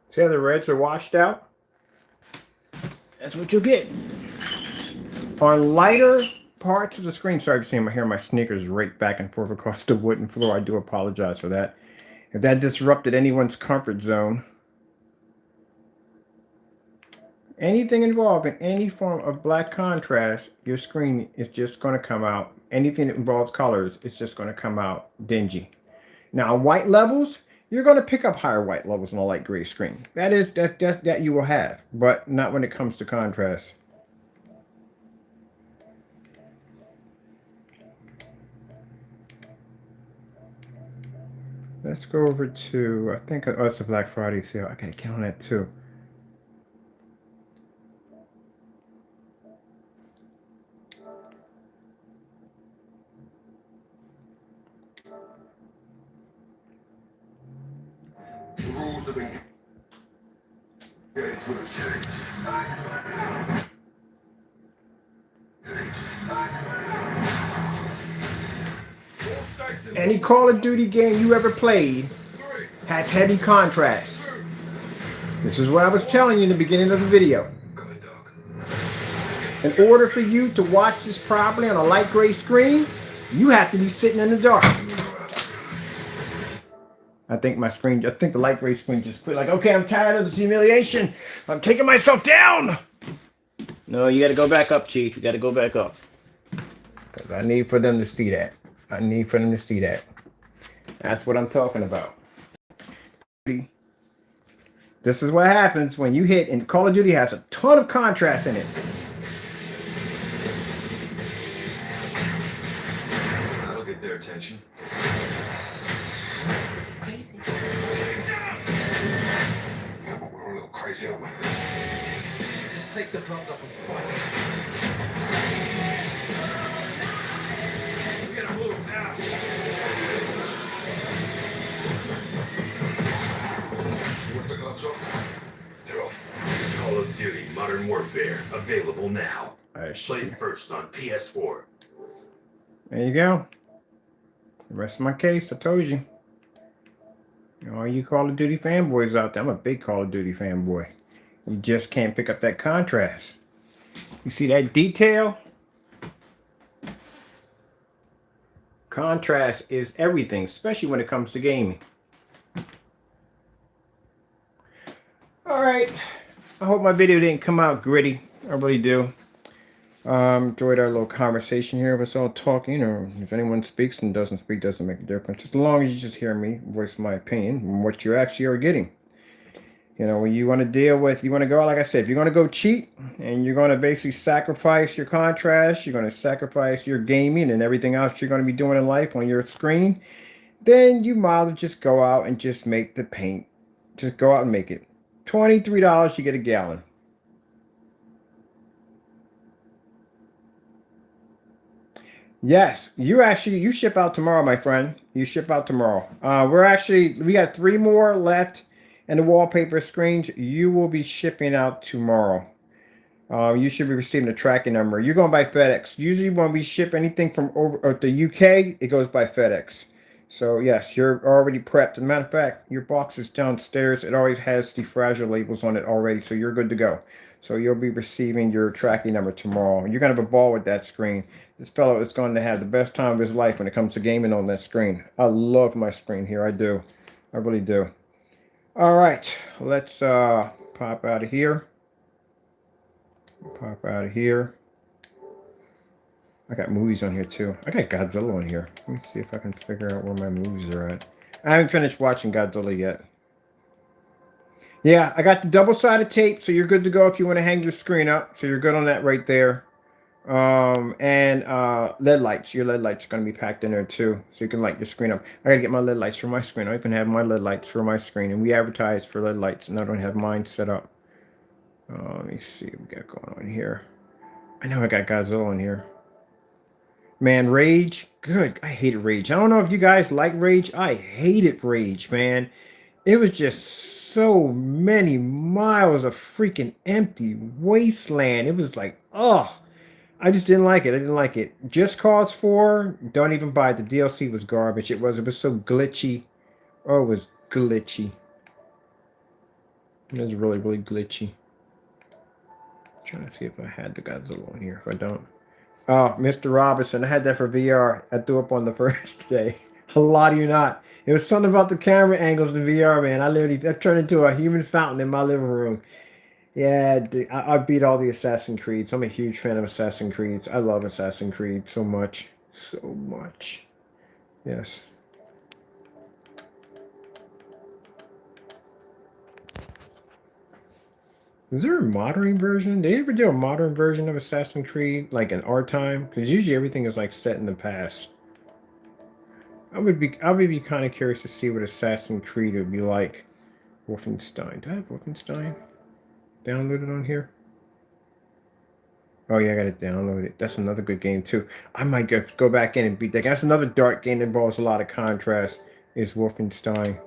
See how the reds are washed out? That's what you'll get. On lighter parts of the screen, sorry if you see my hair, my sneakers rake back and forth across the wooden floor. I do apologize for that. If that disrupted anyone's comfort zone, anything involving any form of black contrast, your screen is just going to come out. Anything that involves colors, it's just going to come out dingy. Now, white levels, you're going to pick up higher white levels on a light gray screen. That you will have, but not when it comes to contrast. Let's go over to, I think, oh, it's the Black Friday sale. I gotta count that too. The rules of the game will change. Any Call of Duty game you ever played has heavy contrast. This is what I was telling you in the beginning of the video. In order for you to watch this properly on a light gray screen, you have to be sitting in the dark. I think the light gray screen just quit. Like, okay, I'm tired of this humiliation. I'm taking myself down. No, you got to go back up, Chief. You got to go back up. Because I need for them to see that. I need for them to see that. That's what I'm talking about. This is what happens when you hit, and Call of Duty has a ton of contrast in it. That'll get their attention. Crazy. Yeah, but we're a little crazy, aren't we? Just take the gloves off and fight. We gotta move now. You want the gloves off? They're off. Call of Duty Modern Warfare available now. Play first on PS4. There you go. The rest of my case, I told you. All you Call of Duty fanboys out there, I'm a big Call of Duty fanboy. You just can't pick up that contrast. You see that detail? Contrast is everything, especially when it comes to gaming. Alright, I hope my video didn't come out gritty. I really do. Enjoyed our little conversation here of us all talking, or if anyone speaks and doesn't speak, doesn't make a difference. As long as you just hear me voice my opinion and what you actually are getting. You know, when you want to deal with, you want to go, like I said, if you're going to go cheat and you're going to basically sacrifice your contrast, you're going to sacrifice your gaming and everything else you're going to be doing in life on your screen, then you might as well just go out and just make the paint. Just go out and make it. $23, you get a gallon. Yes, you ship out tomorrow, my friend. You ship out tomorrow. We got 3 more left in the wallpaper screens. You will be shipping out tomorrow. You should be receiving a tracking number. You're going by FedEx. Usually when we ship anything from over the UK, it goes by FedEx. So yes, you're already prepped. As a matter of fact, your box is downstairs. It always has the fragile labels on it already, so you're good to go. So you'll be receiving your tracking number tomorrow. You're gonna have a ball with that screen. This fellow is going to have the best time of his life when it comes to gaming on that screen. I love my screen here. I do. I really do. All right, let's pop out of here. Pop out of here. I got movies on here too. I got Godzilla on here. Let me see if I can figure out where my movies are at. I haven't finished watching Godzilla yet. Yeah, I got the double-sided tape, so you're good to go if you want to hang your screen up. So you're good on that right there. And LED lights. Your LED lights are going to be packed in there too, so you can light your screen up. I got to get my LED lights for my screen. I even have my LED lights for my screen, and we advertise for LED lights, and I don't have mine set up. Let me see what we got going on here. I know I got Godzilla on here. Man, Rage. Good. I hated Rage. I don't know if you guys like Rage. I hated Rage, man. It was just so many miles of freaking empty wasteland. It was like, oh, I just didn't like it. I didn't like it. Just Cause 4, don't even buy it. The DLC was garbage. It was so glitchy. Oh, it was glitchy. It was really, really glitchy. I'm trying to see if I had the Godzilla on here. If I don't. Oh, Mr. Robinson. I had that for VR. I threw up on the first day. A lot of you not. It was something about the camera angles in VR, man. I turned into a human fountain in my living room. Yeah, I beat all the Assassin's Creeds. I'm a huge fan of Assassin's Creeds. I love Assassin's Creed so much. So much. Yes. Is there a modern version? Did they ever do a modern version of Assassin's Creed, like in our time? Because usually everything is like set in the past. I would be kind of curious to see what Assassin's Creed would be like. Wolfenstein. Do I have Wolfenstein downloaded on here? Oh yeah, I got to download it. That's another good game too. I might go back in and beat that. That's another dark game that involves a lot of contrast. Is Wolfenstein.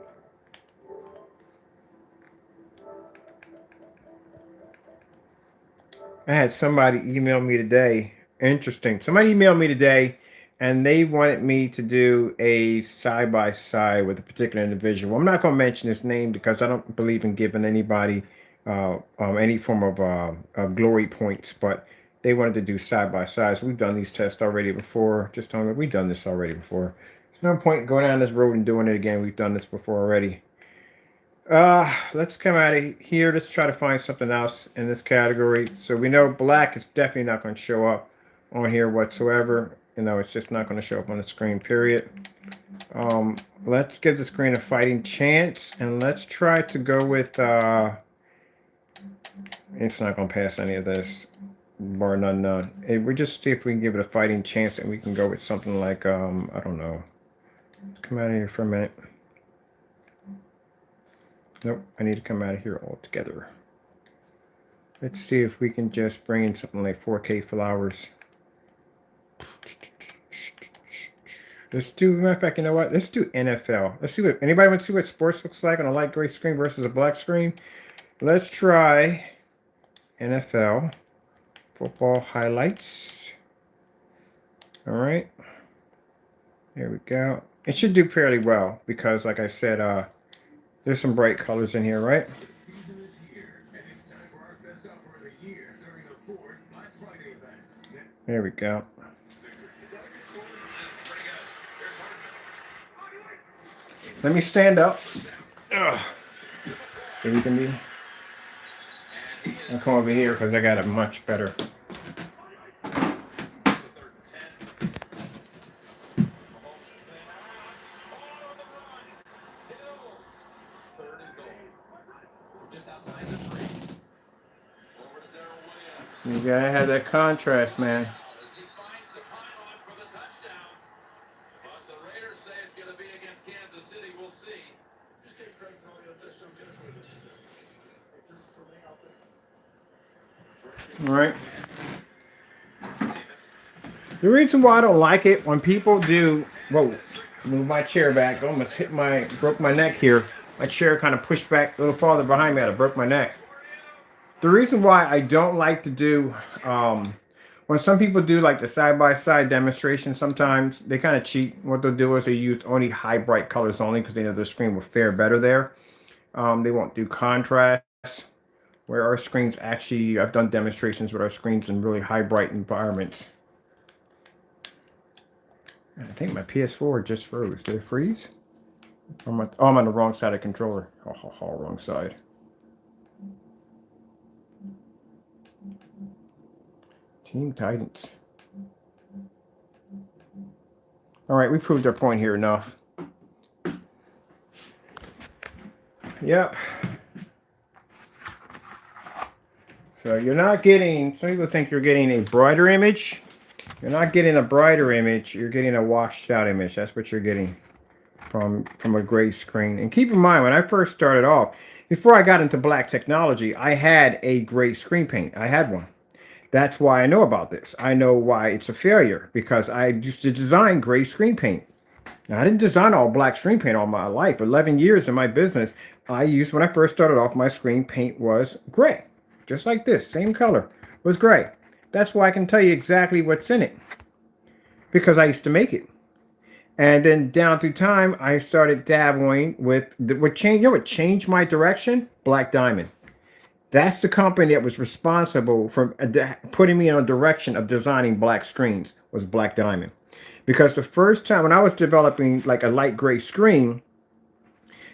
I had somebody email me today. Interesting. Somebody emailed me today, and they wanted me to do a side-by-side with a particular individual. I'm not going to mention his name because I don't believe in giving anybody any form of glory points, but they wanted to do side-by-sides. We've done these tests already before. Just telling me we've done this already before. There's no point going down this road and doing it again. We've done this before already. Let's come out of here. Let's try to find something else in this category. So we know black is definitely not going to show up on here whatsoever. You know, it's just not going to show up on the screen, period. Let's give the screen a fighting chance, and let's try to go with, it's not going to pass any of this, bar none. We just see if we can give it a fighting chance, and we can go with something like, I don't know. Let's come out of here for a minute. Nope, I need to come out of here altogether. Let's see if we can just bring in something like 4K flowers. Let's do, matter of fact, you know what? Let's do NFL. Let's see what, anybody want to see what sports looks like on a light gray screen versus a black screen? Let's try NFL football highlights. All right. There we go. It should do fairly well because, like I said, there's some bright colors in here, right? There we go. Let me stand up. So we can be. I'll come over here because I got a much better. You gotta have that contrast, man. All right. The reason why I don't like it when people do, whoa, move my chair back. Almost broke my neck here. My chair kind of pushed back a little farther behind me. I broke my neck. The reason why I don't like to do when some people do like the side-by-side demonstration, sometimes they kind of cheat. What they'll do is they use only high bright colors only because they know the screen will fare better there. They won't do contrast. Where our screens actually, I've done demonstrations with our screens in really high bright environments. I think my PS4 just froze. Did it freeze? I'm on the wrong side of the controller. Wrong side. Team Titans. All right, we proved our point here enough. Yep. So you're not getting, some people think you're getting a brighter image. You're not getting a brighter image, you're getting a washed out image. That's what you're getting from a gray screen. And keep in mind, when I first started off, before I got into black technology, I had a gray screen paint. I had one. That's why I know about this. I know why it's a failure, because I used to design gray screen paint. Now, I didn't design all black screen paint all my life. 11 years in my business, when I first started off, my screen paint was gray. Just like this, same color, was gray. That's why I can tell you exactly what's in it, because I used to make it. And then down through time, I started dabbling with what changed my direction? Black Diamond. That's the company that was responsible for putting me in a direction of designing black screens, was Black Diamond. Because the first time when I was developing like a light gray screen,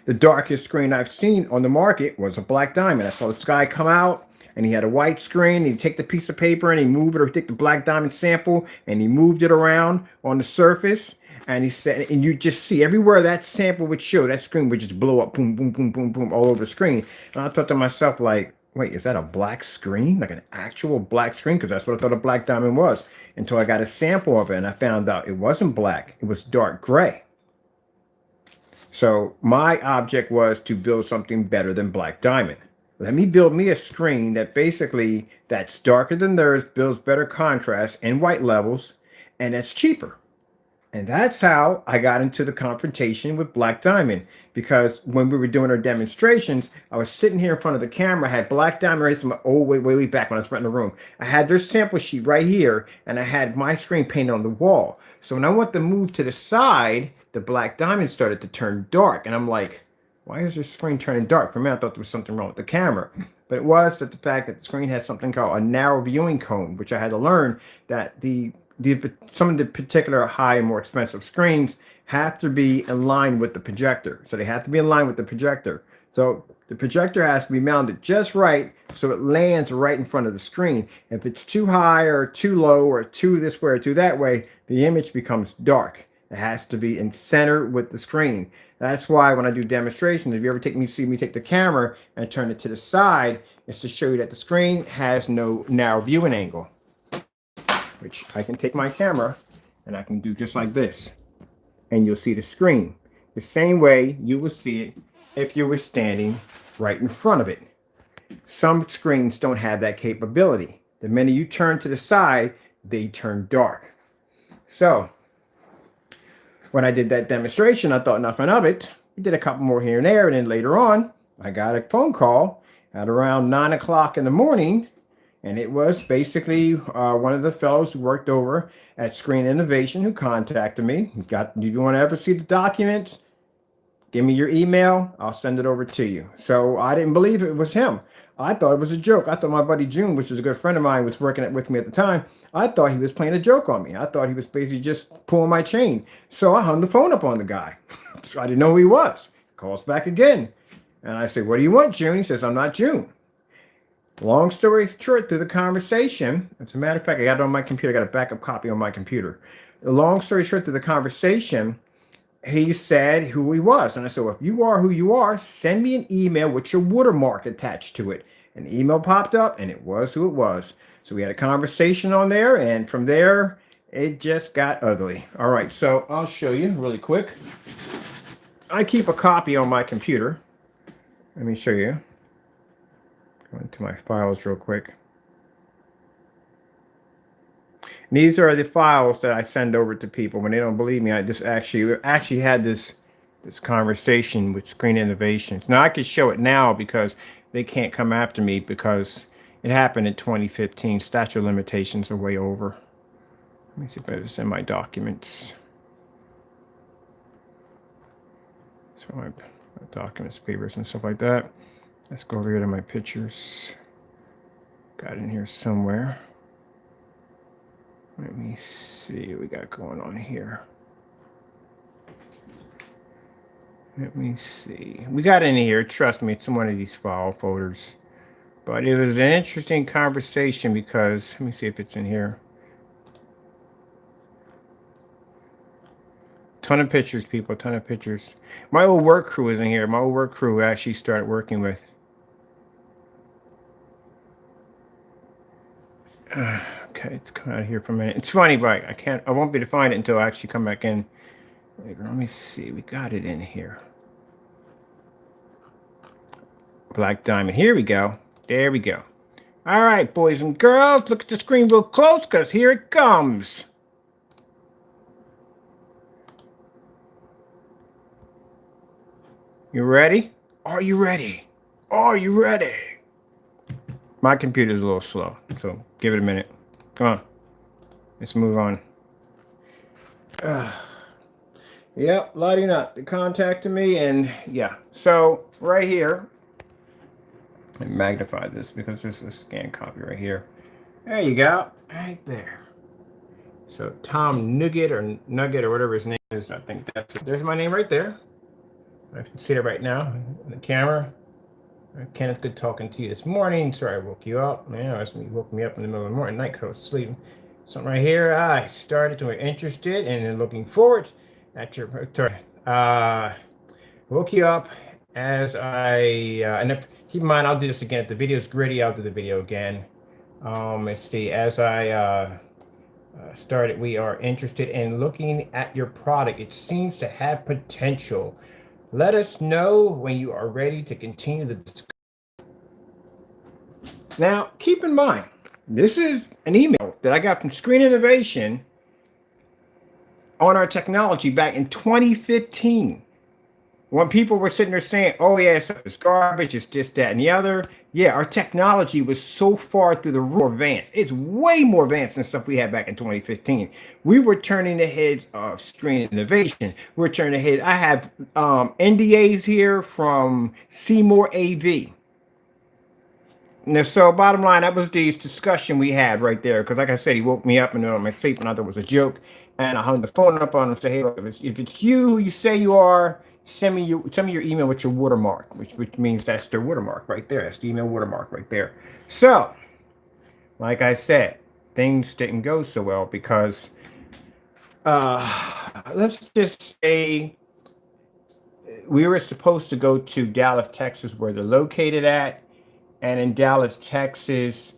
the darkest screen I've seen on the market was a Black Diamond. I saw this guy come out and he had a white screen. He'd take the piece of paper and he'd move it, or take the Black Diamond sample and he moved it around on the surface. And he said, and you just see everywhere that sample would show, that screen would just blow up, boom, boom, boom, boom, boom, all over the screen. And I thought to myself, like, wait, is that a black screen? Like an actual black screen? Because that's what I thought a Black Diamond was. Until I got a sample of it and I found out it wasn't black. It was dark gray. So my object was to build something better than Black Diamond. Let me build me a screen that's darker than theirs, builds better contrast and white levels, and it's cheaper. And that's how I got into the confrontation with Black Diamond. Because when we were doing our demonstrations, I was sitting here in front of the camera. I had Black Diamond racing my way back when I was renting the room. I had their sample sheet right here, and I had my screen painted on the wall. So when I went to move to the side, the Black Diamond started to turn dark. And I'm like, why is your screen turning dark? For me, I thought there was something wrong with the camera. But it was that the fact that the screen had something called a narrow viewing cone, which I had to learn that some of the particular high and more expensive screens have to be in line with the projector. So they have to be in line with the projector. So the projector has to be mounted just right so it lands right in front of the screen. If it's too high or too low or too this way or too that way, the image becomes dark. It has to be in center with the screen. That's why when I do demonstrations, if you ever see me take the camera and turn it to the side, it's to show you that the screen has no narrow viewing angle. Which I can take my camera and I can do just like this. And you'll see the screen the same way you will see it if you were standing right in front of it. Some screens don't have that capability. The minute you turn to the side, they turn dark. So when I did that demonstration, I thought nothing of it. We did a couple more here and there, and then later on, I got a phone call at around 9 o'clock in the morning. And it was basically one of the fellows who worked over at Screen Innovation who contacted me. You want to ever see the documents? Give me your email. I'll send it over to you. So I didn't believe it was him. I thought it was a joke. I thought my buddy June, which is a good friend of mine, was working with me at the time. I thought he was playing a joke on me. I thought he was basically just pulling my chain. So I hung the phone up on the guy. I didn't know who he was. Calls back again. And I said, what do you want, June? He says, I'm not June. Long story short, through the conversation, as a matter of fact, I got it on my computer. I got a backup copy on my computer. Long story short, through the conversation, he said who he was. And I said, well, if you are who you are, send me an email with your watermark attached to it. An email popped up, and it was who it was. So we had a conversation on there, and from there, it just got ugly. All right, so I'll show you really quick. I keep a copy on my computer. Let me show you. Go into my files real quick. And these are the files that I send over to people when they don't believe me. I just actually had this conversation with Screen Innovations. Now I could show it now because they can't come after me because It happened in 2015. Statute of limitations are way over. Let me see if I have in my documents. So my documents, papers, and stuff like that. Let's go over here to my pictures. Got it in here somewhere. Let me see what we got going on here. Let me see. We got in here. Trust me, it's in one of these file folders. But it was an interesting conversation because, let me see if it's in here. Ton of pictures, people, ton of pictures. My old work crew is in here. My old work crew actually started working with. Okay, it's coming out of here for a minute. It's funny, but I won't be able to find it until I actually come back in. Let me see. We got it in here. Black diamond. Here we go. There we go. All right, boys and girls, look at the screen real close because here it comes. You ready? Are you ready? Are you ready? My computer's a little slow, so give it a minute. Come on. Let's move on. Yep, lighting up. They contacted me, and yeah. So right here, I magnify this because this is a scan copy right here. There you go. Right there. So Tom Nugget or whatever his name is. I think that's it. There's my name right there. I can see it right now on the camera. Kenneth, good talking to you this morning. Sorry I woke you up. Man, you woke me up in the middle of the morning night because I was sleeping. Something right here. I started to be interested and looking forward at your woke you up as I and if, keep in mind I'll do this again. If the video's gritty, I'll do the video again. Let's see. As I started, we are interested in looking at your product. It seems to have potential. Let us know when you are ready to continue the discussion. Now, keep in mind, this is an email that I got from Screen Innovation on our technology back in 2015. When people were sitting there saying, oh, yeah, it's garbage, it's this, that, and the other. Yeah, our technology was so far through the roof advanced. It's way more advanced than stuff we had back in 2015. We were turning the heads of Screen Innovation. We're turning the head. I have NDAs here from Seymour AV. Now, so bottom line, that was the discussion we had right there. Because like I said, he woke me up in the middle of my sleep and I thought it was a joke. And I hung the phone up on him and said, hey, look, if it's you who you say you are, send me your email with your watermark, which means that's their watermark right there. That's the email watermark right there. So, like I said, things didn't go so well because let's just say we were supposed to go to Dallas, Texas, where they're located at. And in Dallas, Texas,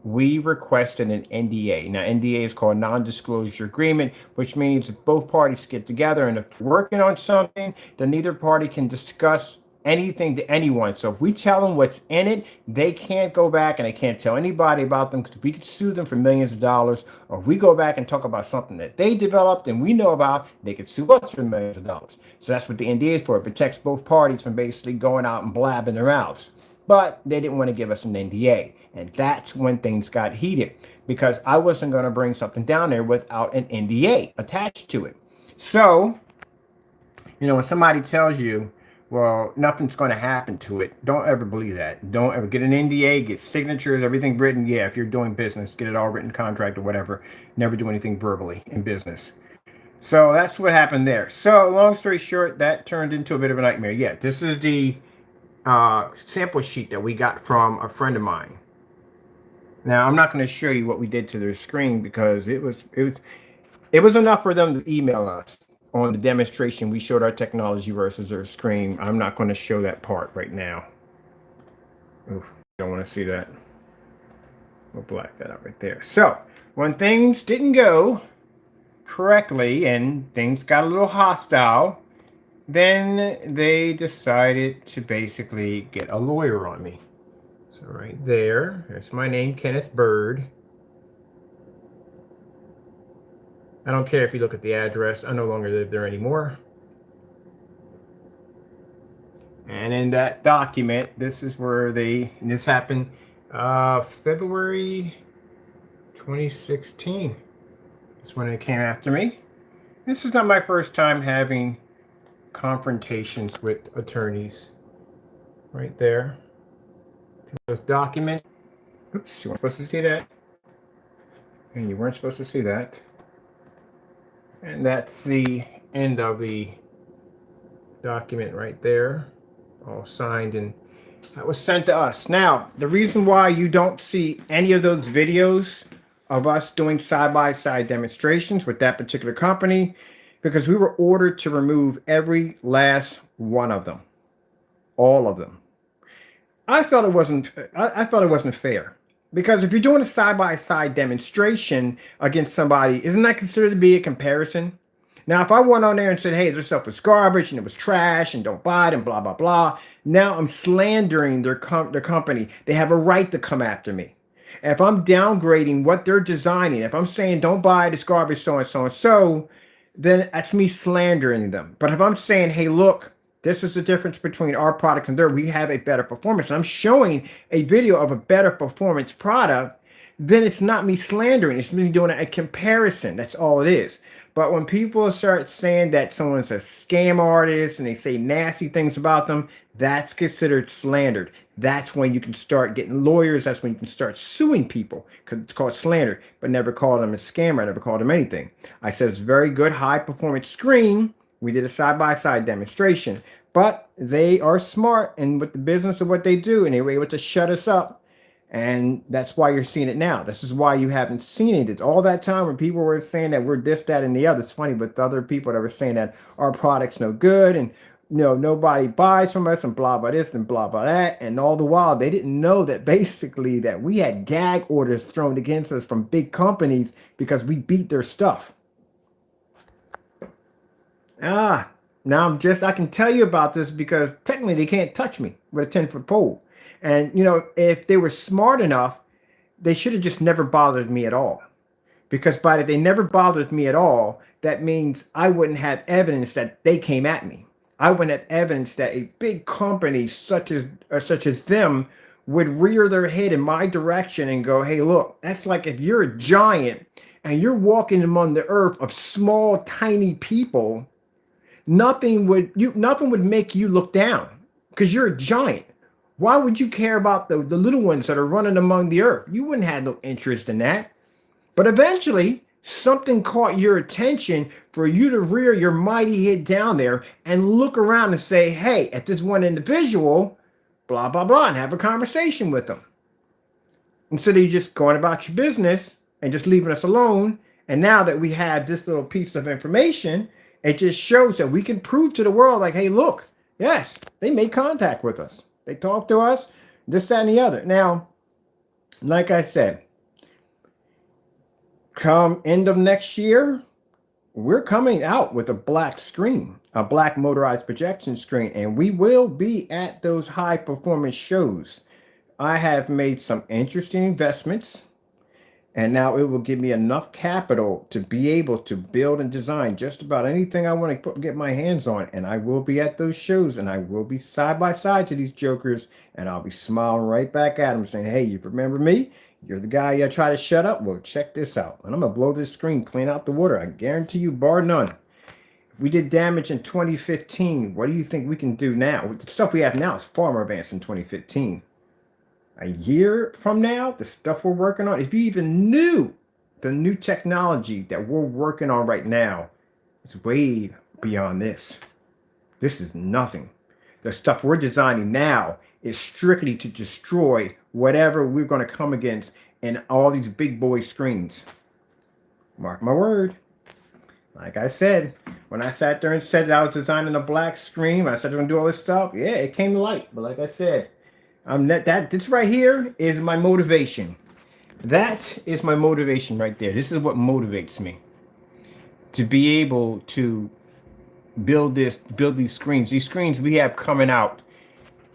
we requested an NDA. Now, NDA is called non-disclosure agreement, which means if both parties get together and if they're working on something, then neither party can discuss anything to anyone. So if we tell them what's in it, they can't go back and they can't tell anybody about them because we could sue them for millions of dollars. Or if we go back and talk about something that they developed and we know about, they could sue us for millions of dollars. So that's what the NDA is for. It protects both parties from basically going out and blabbing their mouths. But they didn't want to give us an NDA. And that's when things got heated because I wasn't going to bring something down there without an NDA attached to it. So, when somebody tells you, well, nothing's going to happen to it, don't ever believe that. Don't ever get an NDA, get signatures, everything written. Yeah, if you're doing business, get it all written contract or whatever. Never do anything verbally in business. So that's what happened there. So long story short, that turned into a bit of a nightmare. Yeah, this is the sample sheet that we got from a friend of mine. Now I'm not going to show you what we did to their screen because it was enough for them to email us on the demonstration. We showed our technology versus their screen. I'm not going to show that part right now. Oof, don't want to see that. We'll black that out right there. So when things didn't go correctly and things got a little hostile, then they decided to basically get a lawyer on me. So right there's my name, Kenneth Bird. I don't care if you look at the address. I no longer live there anymore. And in that document, this is where this happened February 2016 is when it came after me. This is not my first time having confrontations with attorneys. Right there. Those documents. Oops, you weren't supposed to see that. And you weren't supposed to see that. And that's the end of the document right there. All signed, and that was sent to us. Now, the reason why you don't see any of those videos of us doing side-by-side demonstrations with that particular company, because we were ordered to remove every last one of them. All of them. I felt it wasn't fair. Because if you're doing a side-by-side demonstration against somebody, isn't that considered to be a comparison? Now, if I went on there and said, hey, their stuff was garbage and it was trash and don't buy it and blah, blah, blah, now I'm slandering their company. They have a right to come after me. And if I'm downgrading what they're designing, if I'm saying don't buy it, it's garbage, so and so and so, then that's me slandering them. But if I'm saying, hey, look, this is the difference between our product and theirs. We have a better performance. And I'm showing a video of a better performance product. Then it's not me slandering. It's me doing a comparison. That's all it is. But when people start saying that someone's a scam artist and they say nasty things about them, that's considered slandered. That's when you can start getting lawyers. That's when you can start suing people, because it's called slander. But never call them a scammer. I never called them anything. I said it's a very good high performance screen. We did a side-by-side demonstration, but they are smart and with the business of what they do, and they were able to shut us up. And that's why you're seeing it now. This is why you haven't seen it. All that time when people were saying that we're this, that, and the other. It's funny, but the other people that were saying that our product's no good and nobody buys from us and blah, blah this and blah, blah that. And all the while, they didn't know that basically that we had gag orders thrown against us from big companies because we beat their stuff. Now I can tell you about this because technically they can't touch me with a 10-foot pole. And, if they were smart enough, they should have just never bothered me at all. Because by that they never bothered me at all, that means I wouldn't have evidence that they came at me. I wouldn't have evidence that a big company such as them would rear their head in my direction and go, hey, look, that's like if you're a giant and you're walking among the earth of small, tiny people. Nothing would make you look down because you're a giant. Why would you care about the little ones that are running among the earth? You wouldn't have no interest in that. But eventually, something caught your attention for you to rear your mighty head down there and look around and say, hey, at this one individual, blah, blah, blah, and have a conversation with them. Instead of you just going about your business and just leaving us alone. And now that we have this little piece of information, it just shows that we can prove to the world, like, hey, look, yes, they made contact with us. They talked to us, this, that, and the other. Now, like I said, come end of next year, we're coming out with a black screen, a black motorized projection screen, and we will be at those high performance shows. I have made some interesting investments. And now it will give me enough capital to be able to build and design just about anything I want to get my hands on. And I will be at those shows and I will be side by side to these jokers. And I'll be smiling right back at them saying, hey, you remember me? You're the guy you try to shut up. Well, check this out. And I'm going to blow this screen, clean out the water. I guarantee you, bar none. If we did damage in 2015, what do you think we can do now? With the stuff we have now is far more advanced than 2015. A year from now, the stuff we're working on, if you even knew the new technology that we're working on right now, it's way beyond this. This is nothing. The stuff we're designing now is strictly to destroy whatever we're going to come against in all these big boy screens. Mark my word. Like I said, when I sat there and said that I was designing a black screen, I said I was going to do all this stuff, yeah, it came to light. But like I said, this right here is my motivation. That is my motivation right there. This is what motivates me to be able to build these screens. These screens we have coming out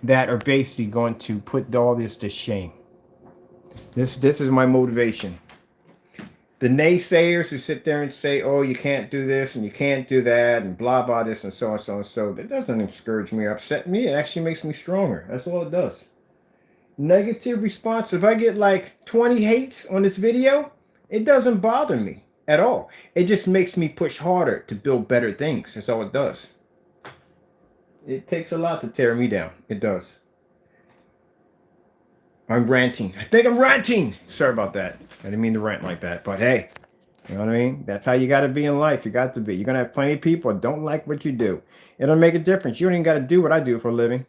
that are basically going to put all this to shame. This is my motivation. The naysayers who sit there and say, oh, you can't do this and you can't do that and blah, blah, this and so and so and so, that doesn't discourage me or upset me. It actually makes me stronger. That's all it does. Negative response. If I get like 20 hates on this video, it doesn't bother me at all. It just makes me push harder to build better things. That's all it does. It takes a lot to tear me down. It does. I'm ranting. I think I'm ranting. Sorry about that. I didn't mean to rant like that. But hey, you know what I mean? That's how you got to be in life. You got to be. You're going to have plenty of people that don't like what you do. It'll make a difference. You don't even got to do what I do for a living.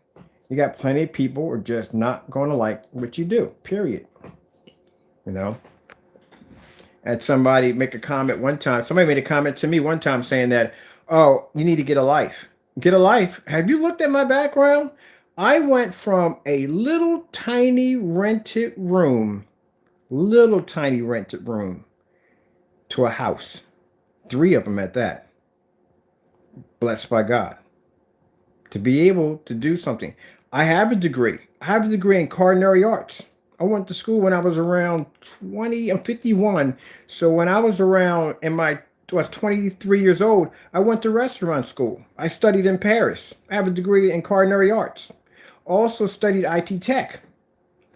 You got plenty of people who are just not going to like what you do. Period. You know? Had somebody make a comment one time. Somebody made a comment to me one time saying that, oh, you need to get a life. Get a life. Have you looked at my background? I went from a little tiny rented room, to a house. 3 of them at that. Blessed by God. To be able to do something. I have a degree. I have a degree in culinary arts. I went to school when I was around 20. I'm 51. So when I was around I was 23 years old, I went to restaurant school. I studied in Paris. I have a degree in culinary arts. Also studied IT tech,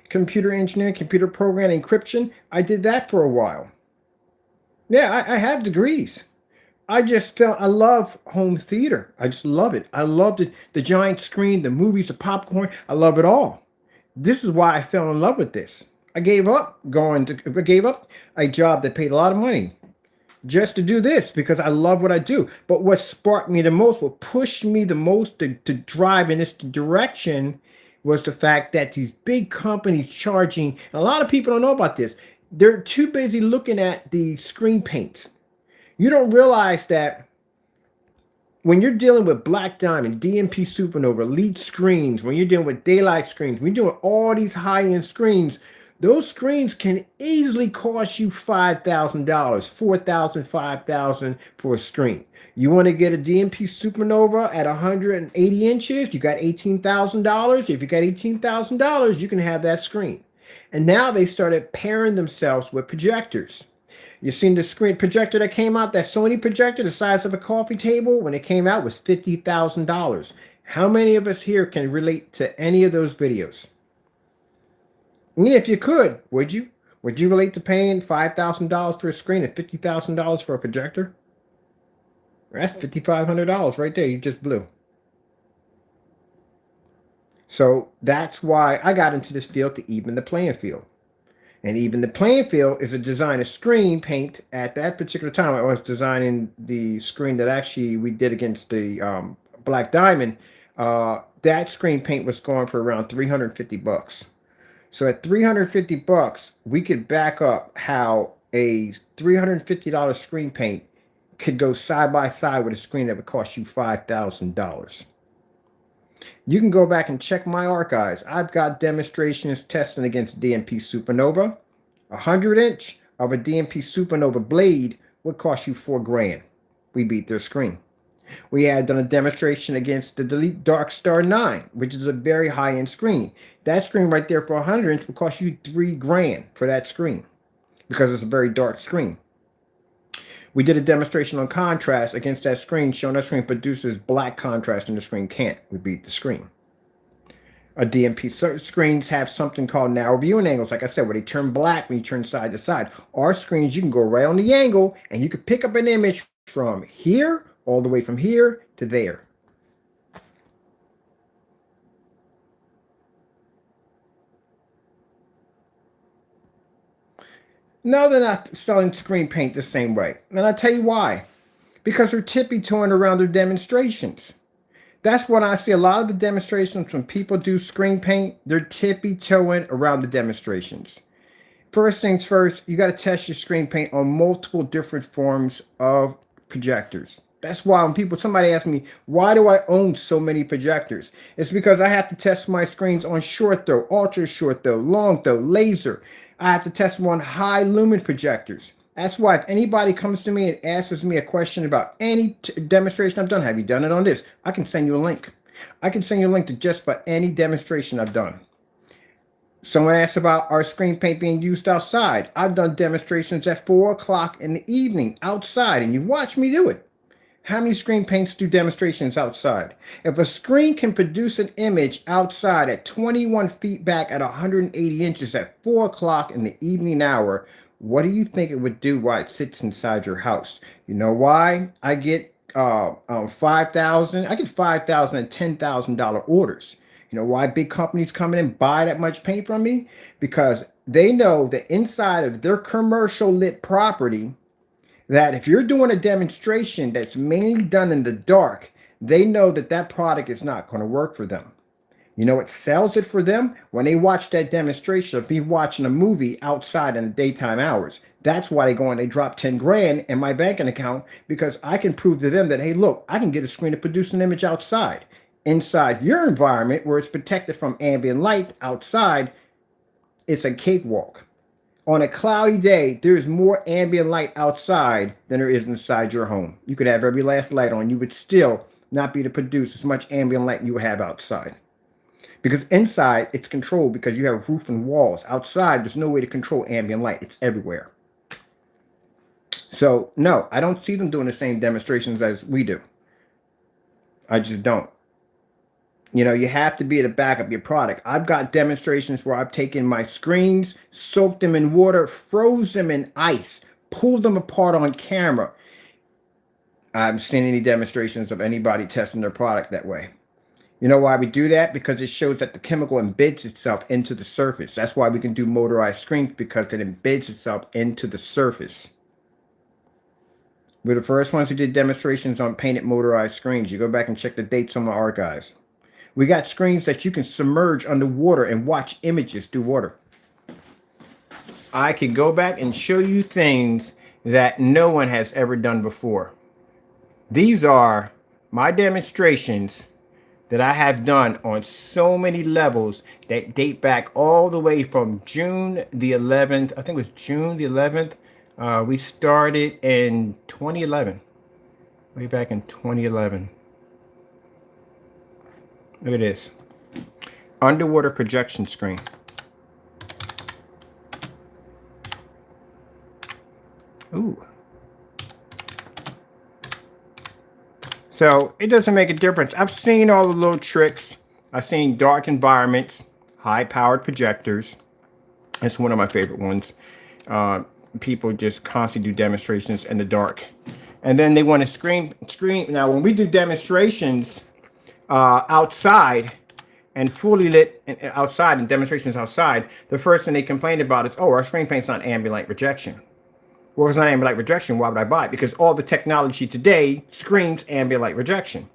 computer engineering, computer programming, encryption. I did that for a while. Yeah, I have degrees. I just felt I love home theater. I just love it. I love the giant screen, the movies, the popcorn. I love it all. This is why I fell in love with this. I gave up a job that paid a lot of money just to do this because I love what I do. But what sparked me the most, what pushed me the most to drive in this direction was the fact that these big companies charging, and a lot of people don't know about this, they're too busy looking at the screen paints. You don't realize that when you're dealing with Black Diamond, DMP Supernova, Elite screens, when you're dealing with daylight screens, when you're doing all these high-end screens, those screens can easily cost you $5,000, $4,000, $5,000 for a screen. You want to get a DMP Supernova at 180 inches, you got $18,000. If you got $18,000, you can have that screen. And now they started pairing themselves with projectors. You seen the screen projector that came out, that Sony projector, the size of a coffee table, when it came out was $50,000. How many of us here can relate to any of those videos? And if you could, would you? Would you relate to paying $5,000 for a screen and $50,000 for a projector? That's $5,500 right there. You just blew. So that's why I got into this field, to even the playing field. And even the playing field is a design of screen paint. At that particular time, I was designing the screen that actually we did against the Black Diamond. That screen paint was going for around $350. So at $350, we could back up how a $350 screen paint could go side by side with a screen that would cost you $5,000. You can go back and check my archives. I've got demonstrations testing against DMP Supernova. 100-inch of a DMP Supernova blade would cost you $4,000. We beat their screen. We had done a demonstration against the Delete Dark Star 9, which is a very high-end screen. That screen right there for 100-inch would cost you $3,000 for that screen because it's a very dark screen. We did a demonstration on contrast against that screen, showing that screen produces black contrast and the screen can't. We beat the screen. A DMP screens have something called narrow viewing angles, like I said, where they turn black when you turn side to side. Our screens, you can go right on the angle and you can pick up an image from here all the way from here to there. No, they're not selling screen paint the same way. And I'll tell you why. Because they're tippy-toeing around their demonstrations. That's what I see. A lot of the demonstrations, when people do screen paint, they're tippy-toeing around the demonstrations. First things first, you got to test your screen paint on multiple different forms of projectors. That's why when somebody asks me, why do I own so many projectors? It's because I have to test my screens on short throw, ultra short throw, long throw, laser. I have to test them on high lumen projectors. That's why if anybody comes to me and asks me a question about any demonstration I've done, have you done it on this? I can send you a link. I can send you a link to just about any demonstration I've done. Someone asked about our screen paint being used outside. I've done demonstrations at 4 o'clock in the evening outside, and you've watched me do it. How many screen paints do demonstrations outside? If a screen can produce an image outside at 21 feet back at 180 inches at 4 o'clock in the evening hour, what do you think it would do while it sits inside your house? You know why I get 5,000? I get 5,000 and $10,000 orders. You know why big companies come in and buy that much paint from me? Because they know that inside of their commercial lit property, that if you're doing a demonstration that's mainly done in the dark, they know that that product is not going to work for them. You know what sells it for them? When they watch that demonstration of me watching a movie outside in the daytime hours. That's why they go and they drop 10 grand in my banking account, because I can prove to them that, hey, look, I can get a screen to produce an image outside. Inside your environment, where it's protected from ambient light outside, it's a cakewalk. On a cloudy day, there's more ambient light outside than there is inside your home. You could have every last light on. You would still not be able to produce as much ambient light you would have outside. Because inside, it's controlled because you have roof and walls. Outside, there's no way to control ambient light. It's everywhere. So, no, I don't see them doing the same demonstrations as we do. I just don't. You know, you have to be able to back up your product. I've got demonstrations where I've taken my screens, soaked them in water, froze them in ice, pulled them apart on camera. I haven't seen any demonstrations of anybody testing their product that way. You know why we do that? Because it shows that the chemical embeds itself into the surface. That's why we can do motorized screens, because it embeds itself into the surface. We're the first ones who did demonstrations on painted motorized screens. You go back and check the dates on my archives. We got screens that you can submerge underwater and watch images through water. I can go back and show you things that no one has ever done before. These are my demonstrations that I have done on so many levels that date back all the way from June the 11th. I think it was June the 11th. We started in 2011. Way back in 2011. Look at this. Underwater projection screen. Ooh. So it doesn't make a difference. I've seen all the little tricks. I've seen dark environments, high-powered projectors. That's one of my favorite ones. People just constantly do demonstrations in the dark. And then they want to screen. Now, when we do demonstrations outside and fully lit outside and demonstrations outside, the first thing they complain about is, oh, our screen paint's not ambient light rejection. Well, if it's not ambient light rejection, why would I buy it? Because all the technology today screams ambient light rejection.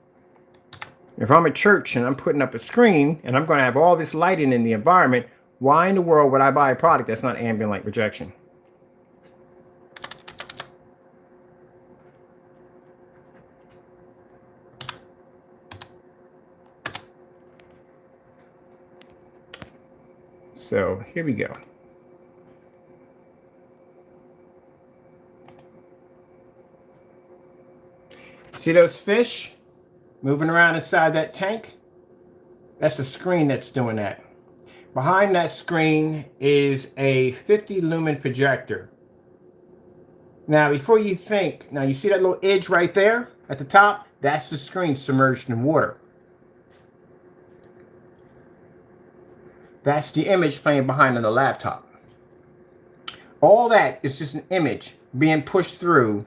If I'm a church and I'm putting up a screen and I'm going to have all this lighting in the environment, why in the world would I buy a product that's not ambient light rejection? So here we go. See those fish moving around inside that tank? That's a screen that's doing that. Behind that screen is a 50 lumen projector. Now, before you think, now you see that little edge right there at the top? That's the screen submerged in water. That's the image playing behind on the laptop. All that is just an image being pushed through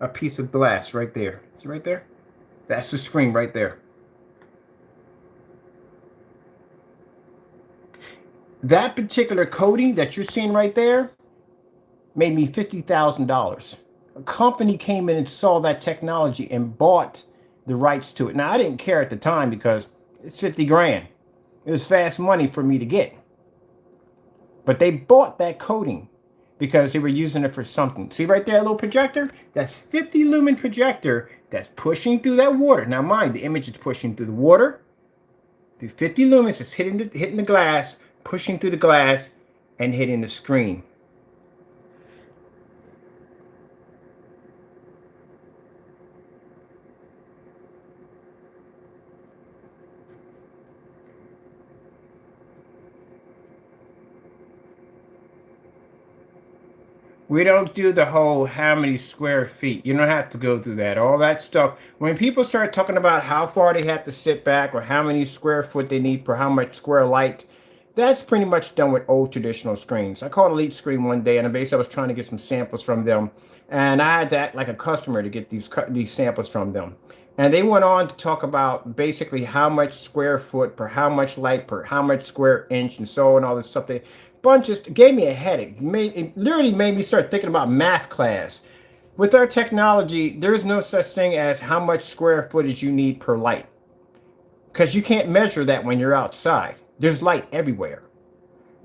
a piece of glass right there. See right there? That's the screen right there. That particular coating that you're seeing right there made me $50,000. A company came in and saw that technology and bought the rights to it. Now, I didn't care at the time because it's 50 grand. It was fast money for me to get. But they bought that coating because they were using it for something. See right there, a little projector? That's 50 lumen projector that's pushing through that water. Now mind, the image is pushing through the water. The 50 lumens is hitting the glass, pushing through the glass, and hitting the screen. We don't do the whole how many square feet. You don't have to go through that. All that stuff. When people start talking about how far they have to sit back or how many square foot they need per how much square light, that's pretty much done with old traditional screens. I called Elite Screen one day, and basically I was trying to get some samples from them, and I had to act like a customer to get these samples from them. And they went on to talk about basically how much square foot per how much light per how much square inch and so on, all this stuff. They bunches gave me a headache. It literally made me start thinking about math class. With our technology, there is no such thing as how much square footage you need per light, because you can't measure that when you're outside. There's light everywhere.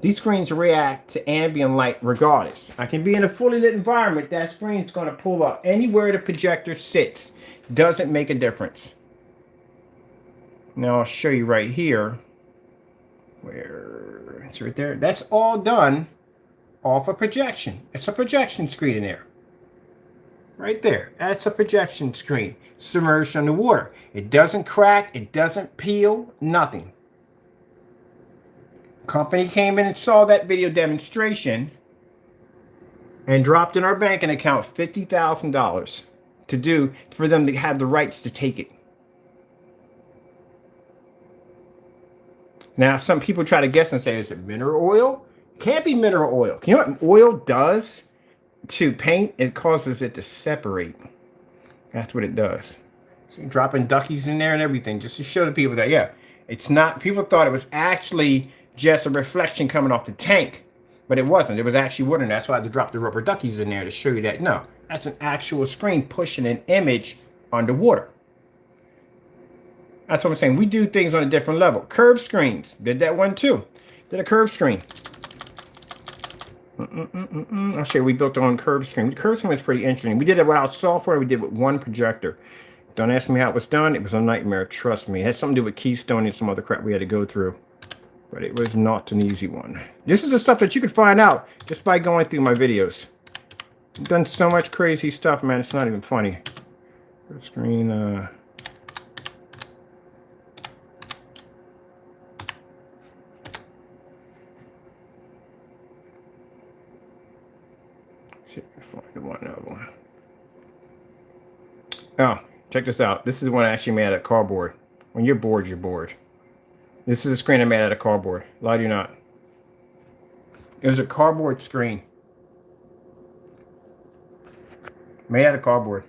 These screens react to ambient light regardless. I can be in a fully lit environment. That screen's going to pull up anywhere the projector sits. Doesn't make a difference. Now I'll show you right here. Where it's right there. That's all done off a projection. It's a projection screen in there. Right there. That's a projection screen. Submerged underwater. It doesn't crack. It doesn't peel. Nothing. Company came in and saw that video demonstration and dropped in our banking account $50,000 for them to have the rights to take it. Now, some people try to guess and say, is it mineral oil? Can't be mineral oil. You know what oil does to paint? It causes it to separate. That's what it does. So you're dropping duckies in there and everything just to show the people that, yeah, it's not. People thought it was actually just a reflection coming off the tank, but it wasn't. It was actually water, and that's why I had to drop the rubber duckies in there to show you that, no, that's an actual screen pushing an image underwater. That's what I'm saying. We do things on a different level. Curved screens. Did that one too. Did a curved screen. I'll show you. We built our own curved screen. The curved screen was pretty interesting. We did it without software. We did it with one projector. Don't ask me how it was done. It was a nightmare. Trust me. It had something to do with Keystone and some other crap we had to go through. But it was not an easy one. This is the stuff that you could find out just by going through my videos. I've done so much crazy stuff, man. It's not even funny. Curved screen, find one of them. Oh, check this out. This is one I actually made out of cardboard. When you're bored, you're bored. This is a screen I made out of cardboard. Lie to you not. It was a cardboard screen. Made out of cardboard.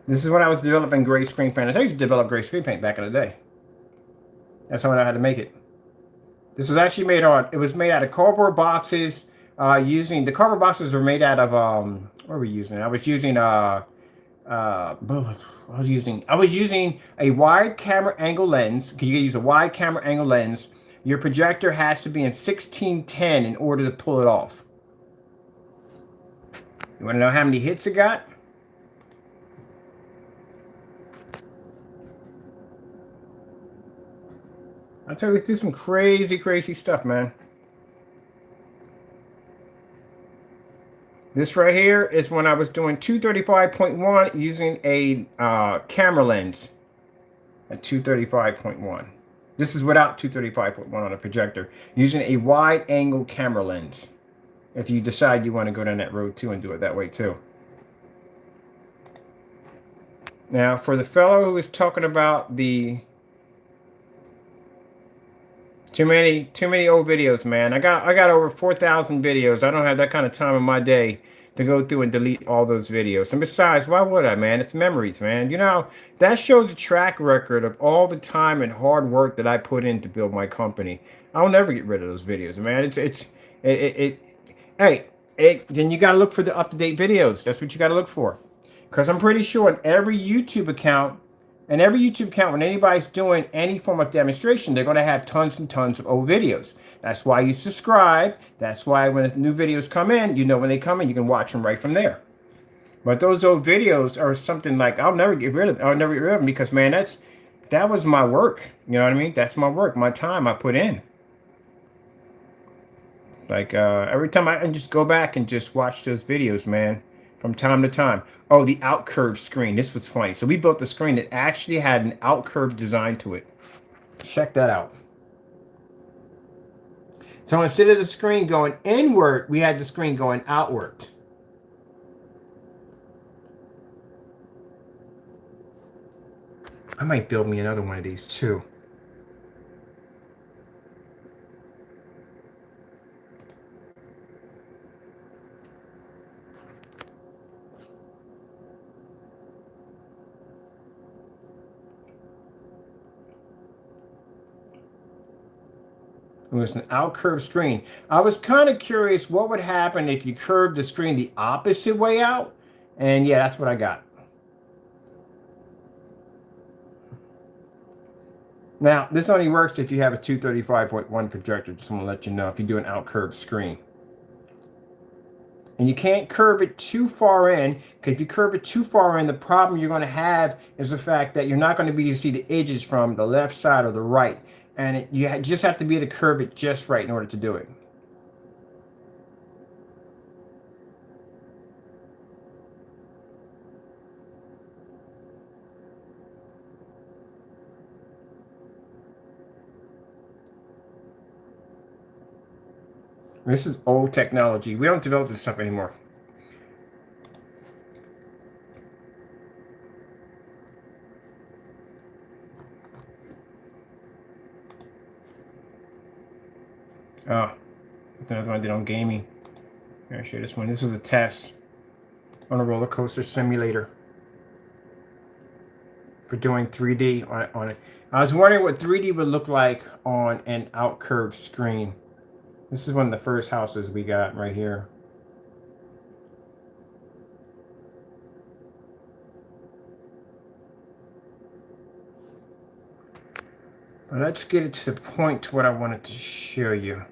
This is when I was developing gray screen paint. I used to develop gray screen paint back in the day. That's how I know how to make it. This was actually made on, it was made out of cardboard boxes, using, the cardboard boxes were made out of, what were we using? I was using, I was using a wide camera angle lens. You can use a wide camera angle lens. Your projector has to be in 16:10 in order to pull it off. You want to know how many hits it got? I'll tell you, we do some crazy, crazy stuff, man. This right here is when I was doing 235.1 using a camera lens at 235.1. This is without 235.1 on a projector, using a wide angle camera lens. If you decide you want to go down that road too and do it that way too. Now, for the fellow who was talking about the too many old videos, man. I got over 4,000 videos. I don't have that kind of time in my day to go through and delete all those videos. And besides, why would I, man? It's memories, man. You know, that shows a track record of all the time and hard work that I put in to build my company. I'll never get rid of those videos, man. Then you got to look for the up-to-date videos. That's what you got to look for. Because I'm pretty sure in every YouTube account, when anybody's doing any form of demonstration, they're going to have tons and tons of old videos. That's why you subscribe. That's why when new videos come in, you know when they come in, you can watch them right from there. But those old videos are something like I'll never get rid of them because, man, that was my work. You know what I mean? That's my work, my time I put in. Like every time I can just go back and just watch those videos, man. from time to time. Oh, the outcurved screen. This was funny. So we built a screen that actually had an outcurved design to it. Check that out. So instead of the screen going inward, we had the screen going outward. I might build me another one of these too. It was an outcurved screen. I was kind of curious what would happen if you curved the screen the opposite way out. And yeah, that's what I got. Now, this only works if you have a 235.1 projector. Just want to let you know if you do an outcurved screen. And you can't curve it too far in, because if you curve it too far in, the problem you're going to have is the fact that you're not going to be able to see the edges from the left side or the right. And you just have to be able to curve it just right in order to do it. This is old technology. We don't develop this stuff anymore. Oh, another one I did on gaming. I'll show you this one. This was a test on a roller coaster simulator for doing 3D on it. I was wondering what 3D would look like on an outcurved screen. This is one of the first houses we got right here. But let's get it to the point to what I wanted to show you.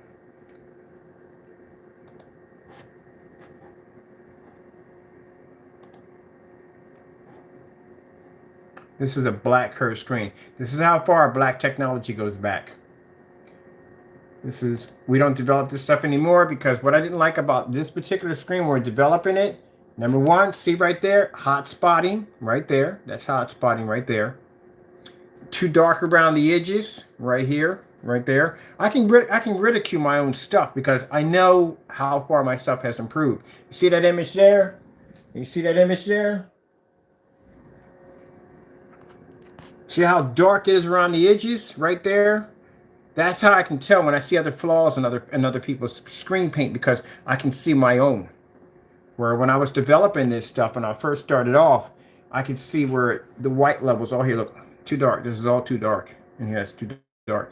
This is a black curved screen. This is how far black technology goes back. This is, we don't develop this stuff anymore because what I didn't like about this particular screen when we're developing it, number one, see right there, hot spotting right there. That's hot spotting right there. Too dark around the edges right here, right there. I can ridicule my own stuff because I know how far my stuff has improved. You see that image there? You see that image there? See how dark it is around the edges right there? That's how I can tell when I see other flaws in other people's screen paint, because I can see my own. Where when I was developing this stuff and I first started off, I could see where the white levels all here look too dark. This is all too dark. And here it's too dark.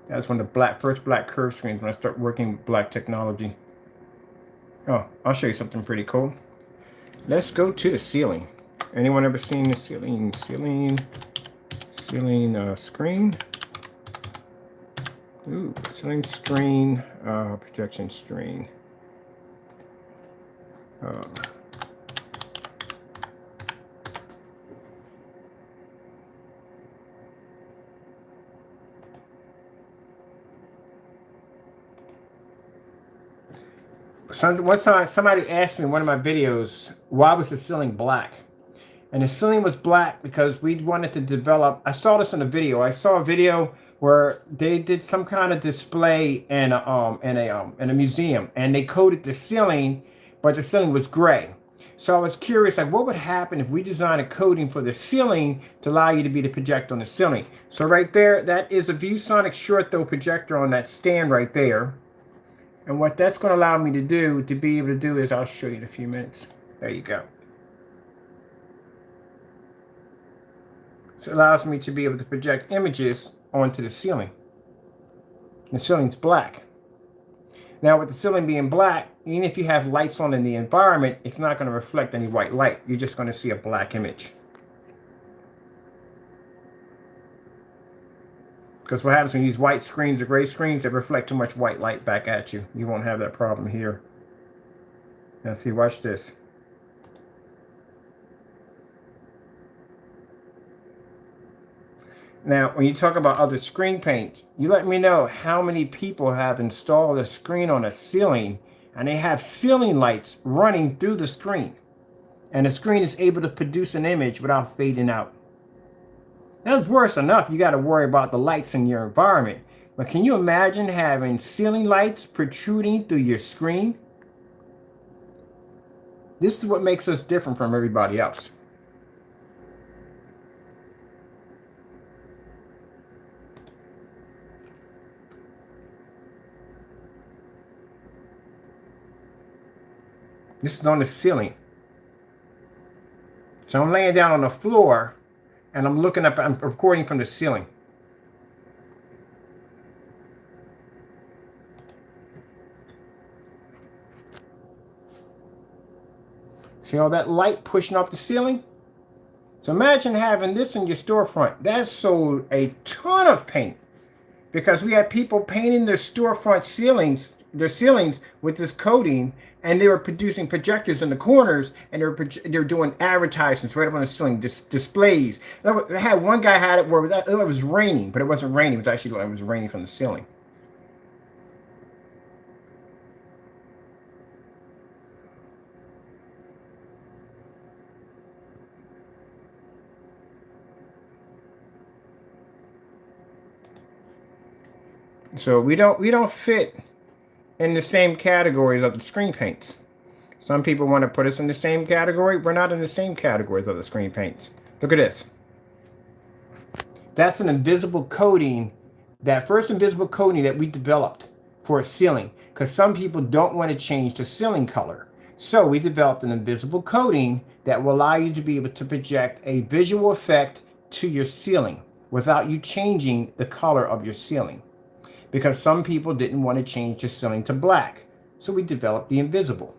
That's one of the first black curve screens when I start working with black technology. Oh, I'll show you something pretty cool. Let's go to the ceiling. Anyone ever seen the ceiling screen? Ooh, ceiling screen, projection screen. One time somebody asked me in one of my videos, why was the ceiling black? And the ceiling was black because we wanted to develop, I saw this in a video. I saw a video where they did some kind of display in a museum, and they coated the ceiling, but the ceiling was gray. So I was curious, like, what would happen if we design a coating for the ceiling to allow you to be the project on the ceiling? So right there, that is a ViewSonic short throw projector on that stand right there. And what that's going to allow me to do, to be able to do, is I'll show you in a few minutes. There you go. So it allows me to be able to project images onto the ceiling. The ceiling's black. Now with the ceiling being black, even if you have lights on in the environment, it's not going to reflect any white light. You're just going to see a black image. Because what happens when you use white screens or gray screens, they reflect too much white light back at you. You won't have that problem here. Now see, watch this. Now, when you talk about other screen paints, you let me know how many people have installed a screen on a ceiling and they have ceiling lights running through the screen. And the screen is able to produce an image without fading out. That's worse enough. You got to worry about the lights in your environment. But can you imagine having ceiling lights protruding through your screen? This is what makes us different from everybody else. This is on the ceiling. So I'm laying down on the floor and I'm looking up, I'm recording from the ceiling. See all that light pushing off the ceiling? So imagine having this in your storefront. That sold a ton of paint because we had people painting their storefront ceilings, their ceilings with this coating, and they were producing projectors in the corners, and they were doing advertisements right up on the ceiling, displays. I had one guy had it where it was raining, but it wasn't raining. It was actually like it was raining from the ceiling. So we don't fit in the same categories of the screen paints. Some people want to put us in the same category. We're not in the same categories of the screen paints. Look at this. That's an invisible coating, that first invisible coating that we developed for a ceiling, because some people don't want to change the ceiling color. So we developed an invisible coating that will allow you to be able to project a visual effect to your ceiling without you changing the color of your ceiling. Because some people didn't want to change the ceiling to black. So we developed the invisible.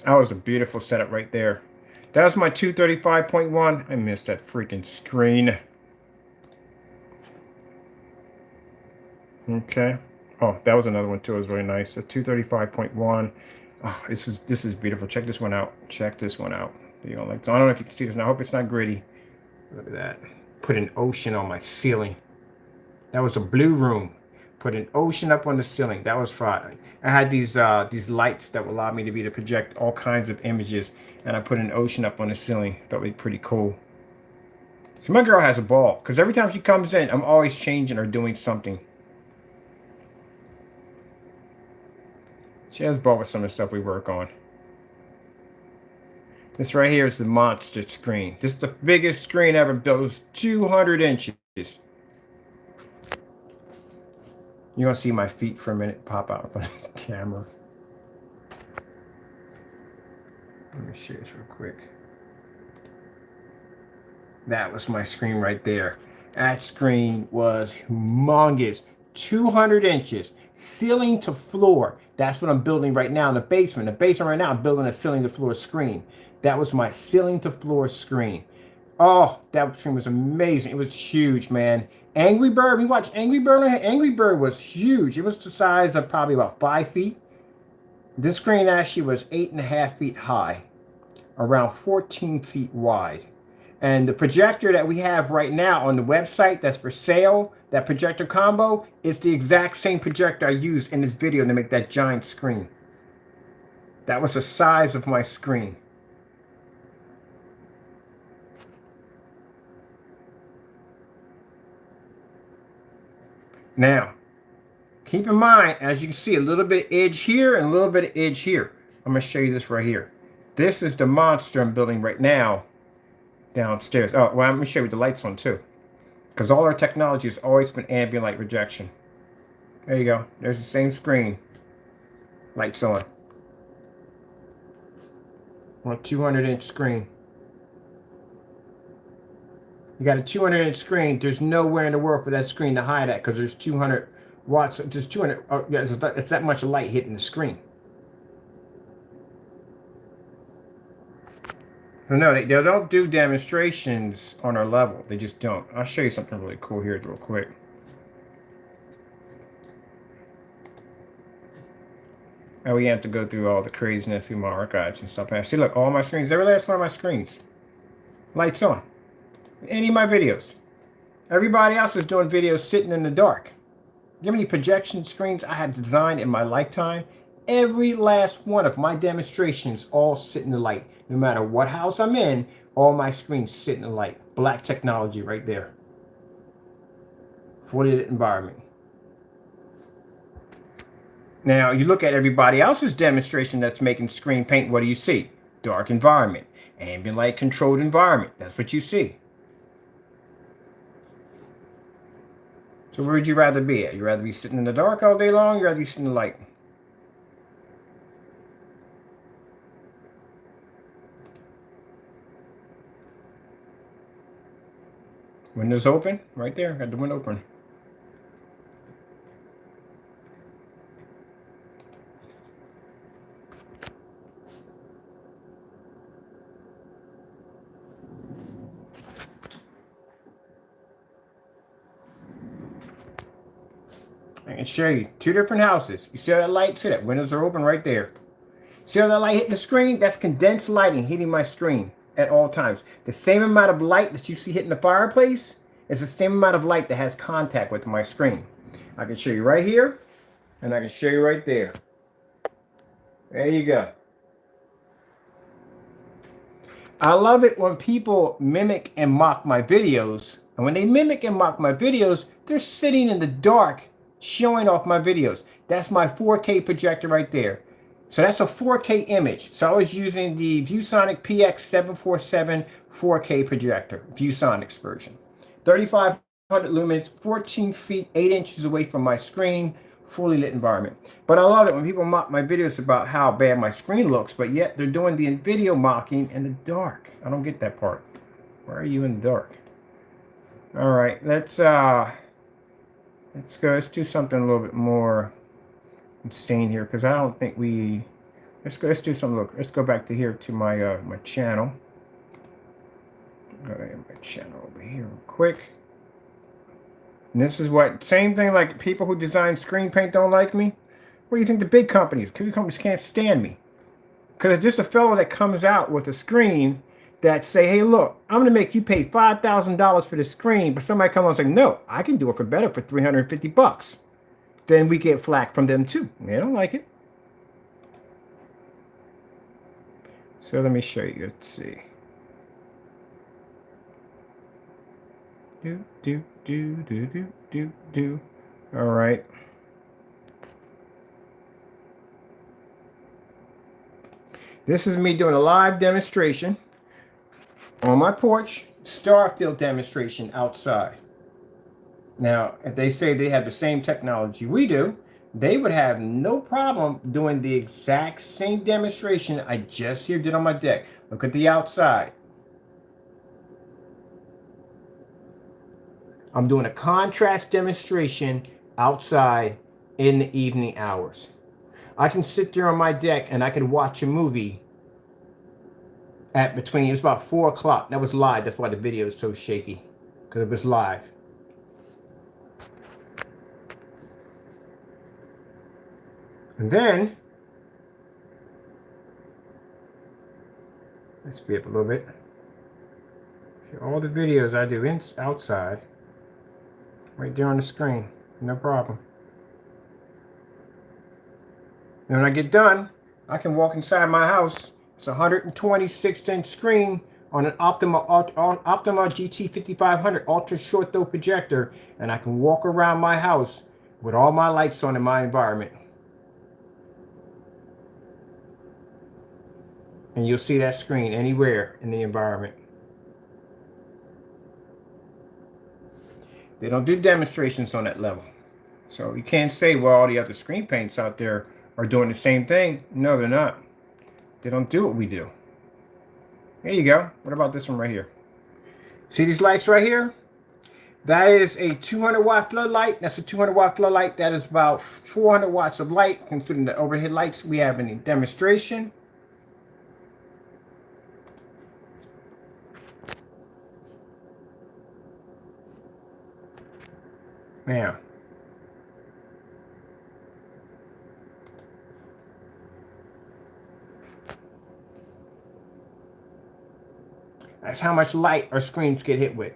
That was a beautiful setup right there. That was my 235.1. I missed that freaking screen. Okay. Oh, that was another one too. It was really nice. The 235.1. Oh, this is beautiful. Check this one out. Check this one out. You know, like, so I don't know if you can see this. And I hope it's not gritty. Look at that. Put an ocean on my ceiling. That was a blue room. Put an ocean up on the ceiling. That was fun. I had these lights that would allow me to be to project all kinds of images, and I put an ocean up on the ceiling. Thought it'd be pretty cool. So my girl has a ball because every time she comes in, I'm always changing or doing something. She has a ball with some of the stuff we work on. This right here is the monster screen. This is the biggest screen ever built. It's 200 inches. You're going to see my feet for a minute pop out in front of the camera. Let me share this real quick. That was my screen right there. That screen was humongous. 200 inches. Ceiling to floor. That's what I'm building right now in the basement. The basement right now, I'm building a ceiling to floor screen. That was my ceiling to floor screen. Oh, that screen was amazing. It was huge, man. Angry Bird, we watched Angry Bird. Angry Bird was huge. It was the size of probably about 5 feet. This screen actually was 8.5 feet high, around 14 feet wide. And the projector that we have right now on the website that's for sale, that projector combo, is the exact same projector I used in this video to make that giant screen. That was the size of my screen. Now, keep in mind, as you can see, a little bit of edge here and a little bit of edge here. I'm going to show you this right here. This is the monster I'm building right now downstairs. Oh, well, let me show you the lights on too. Because all our technology has always been ambient light rejection. There you go. There's the same screen. Lights on. On a 200-inch screen. You got a 200-inch screen. There's nowhere in the world for that screen to hide at because there's 200 watts. There's 200. Oh, yeah, it's that much light hitting the screen. No, they don't do demonstrations on our level. They just don't. I'll show you something really cool here real quick. And we have to go through all the craziness through my archives and stuff. See, look, all my screens. Every last one of my screens. Lights on. Any of my videos. Everybody else is doing videos sitting in the dark. You know how many projection screens I have designed in my lifetime? Every last one of my demonstrations all sit in the light. No matter what house I'm in, all my screens sit in the light. Black technology right there. Fully lit environment. Now, you look at everybody else's demonstration that's making screen paint, what do you see? Dark environment. Ambient light controlled environment. That's what you see. So where would you rather be at? You rather be sitting in the dark all day long? Or you rather be sitting in the light? Windows open, right there. Got the window open. I can show you two different houses. You see how that light? See that windows are open right there. See how that light hitting the screen? That's condensed lighting hitting my screen at all times. The same amount of light that you see hitting the fireplace is the same amount of light that has contact with my screen. I can show you right here, and I can show you right there. There you go. I love it when people mimic and mock my videos. And when they mimic and mock my videos, they're sitting in the dark showing off my videos. That's my 4K projector right there. So that's a 4K image. So I was using the ViewSonic PX747 4K projector, ViewSonic's version. 3,500 lumens, 14 feet, 8 inches away from my screen, fully lit environment. But I love it when people mock my videos about how bad my screen looks, but yet they're doing the video mocking in the dark. I don't get that part. Why are you in the dark? All right, let's go. Let's do something a little bit more insane here, because I don't think we. Let's do something. Look, let's go back to here to my my channel. All right, my channel over here real quick. And this is what, same thing like people who design screen paint don't like me. What do you think the big companies? Big companies can't stand me. Because it's just a fellow that comes out with a screen that say, hey, look, I'm going to make you pay $5,000 for the screen. But somebody comes along and say, no, I can do it for better for $350. Then we get flack from them too. They don't like it. So let me show you. Let's see. Do. All right. This is me doing a live demonstration on my porch, Starfield demonstration outside. Now, if they say they have the same technology we do, they would have no problem doing the exact same demonstration I just here did on my deck. Look at the outside. I'm doing a contrast demonstration outside in the evening hours. I can sit there on my deck and I can watch a movie at between, it was about 4 o'clock. That was live. That's why the video is so shaky, because it was live. And then, let's speed up a little bit. All the videos I do outside, right there on the screen, no problem. And when I get done, I can walk inside my house. It's a 126-inch screen on an Optima GT 5500 ultra short throw projector, and I can walk around my house with all my lights on in my environment. And you'll see that screen anywhere in the environment. They don't do demonstrations on that level. So you can't say, well, all the other screen paints out there are doing the same thing. No, they're not. They don't do what we do. There you go. What about this one right here? See these lights right here? That is a 200-watt floodlight. That's a 200-watt floodlight. That is about 400 watts of light, considering the overhead lights we have in the demonstration. Now, that's how much light our screens get hit with.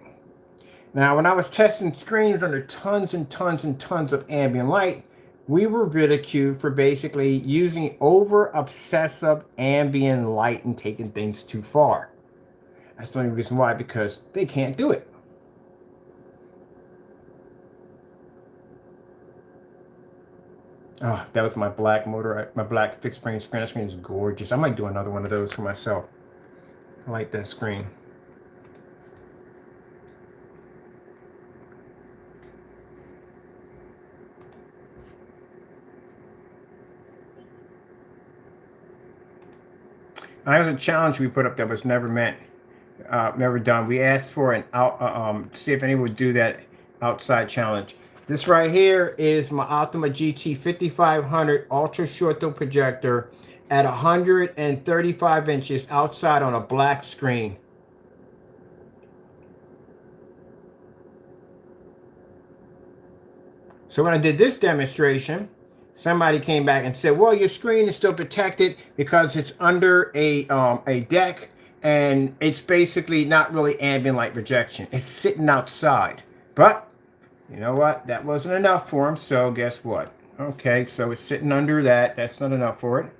Now, when I was testing screens under tons and tons and tons of ambient light, we were ridiculed for basically using over obsessive ambient light and taking things too far. That's the only reason why, because they can't do it. Oh, that was my black motor, my black fixed frame screen. That screen is gorgeous. I might do another one of those for myself. I like that screen. That was a challenge we put up that was never done. We asked for an see if anyone would do that outside challenge. This right here is my Optima GT 5500 ultra short throw projector at 135 inches outside on a black screen. So when I did this demonstration, somebody came back and said, well, your screen is still protected because it's under a deck, and it's basically not really ambient light projection. It's sitting outside. But you know what? That wasn't enough for him. So guess what? Okay, so it's sitting under that. That's not enough for it.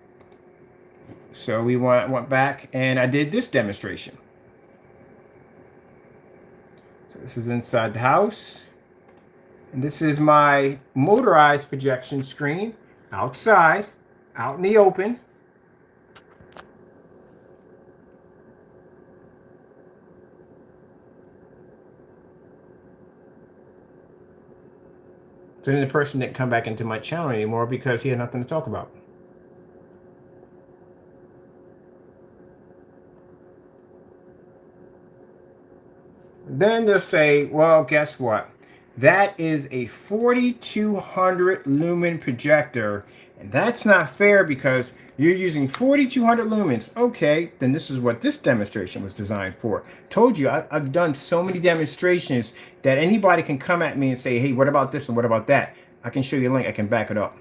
So we went back and I did this demonstration. So this is inside the house. And this is my motorized projection screen outside, out in the open. So then the person didn't come back into my channel anymore because he had nothing to talk about. Then they'll say, well, guess what? That is a 4200 lumen projector, and that's not fair because you're using 4200 lumens. Okay, then this is what this demonstration was designed for. Told you, I've done so many demonstrations that anybody can come at me and say, hey, what about this and what about that? I can show you a link. I can back it up.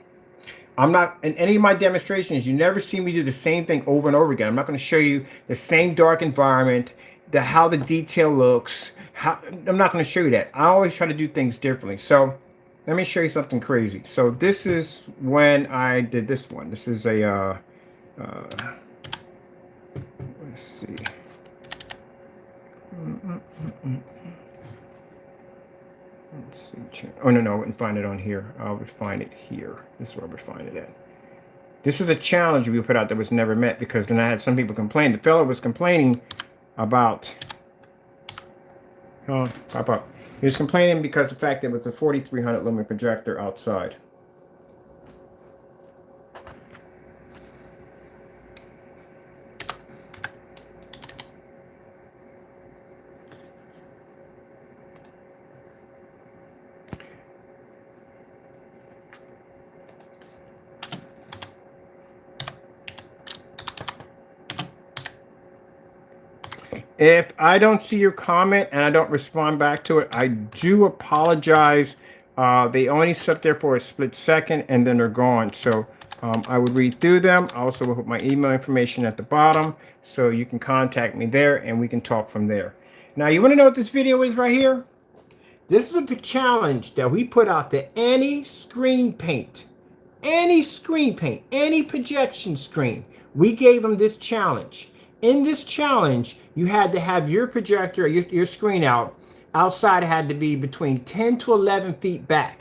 I'm not, in any of my demonstrations, you never see me do the same thing over and over again. I'm not going to show you the same dark environment, how the detail looks. I'm not going to show you that. I always try to do things differently. So let me show you something crazy. So this is when I did this one. This is a, let's see. Let's see. Oh, no, I wouldn't find it on here. I would find it here. This is where I would find it at. This is a challenge we put out that was never met, because then I had some people complain. The fellow was complaining about... Oh, pop up. He was complaining because the fact that it was a 4300 lumen projector outside. If I don't see your comment and I don't respond back to it, I do apologize. They only sit there for a split second and then they're gone. So I would read through them. I also will put my email information at the bottom so you can contact me there and we can talk from there. Now, you want to know what this video is right here? This is a challenge that we put out to any screen paint, any projection screen. We gave them this challenge. In this challenge, you had to have your projector, your screen outside had to be between 10 to 11 feet back.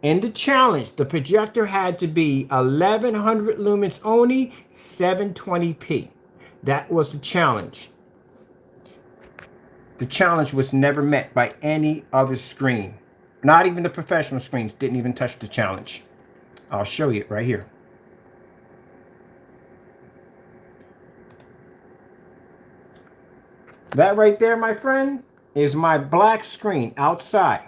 In the challenge, the projector had to be 1100 lumens only, 720p. That was the challenge. The challenge was never met by any other screen. Not even the professional screens didn't even touch the challenge. I'll show you it right here. That right there, my friend, is my black screen outside.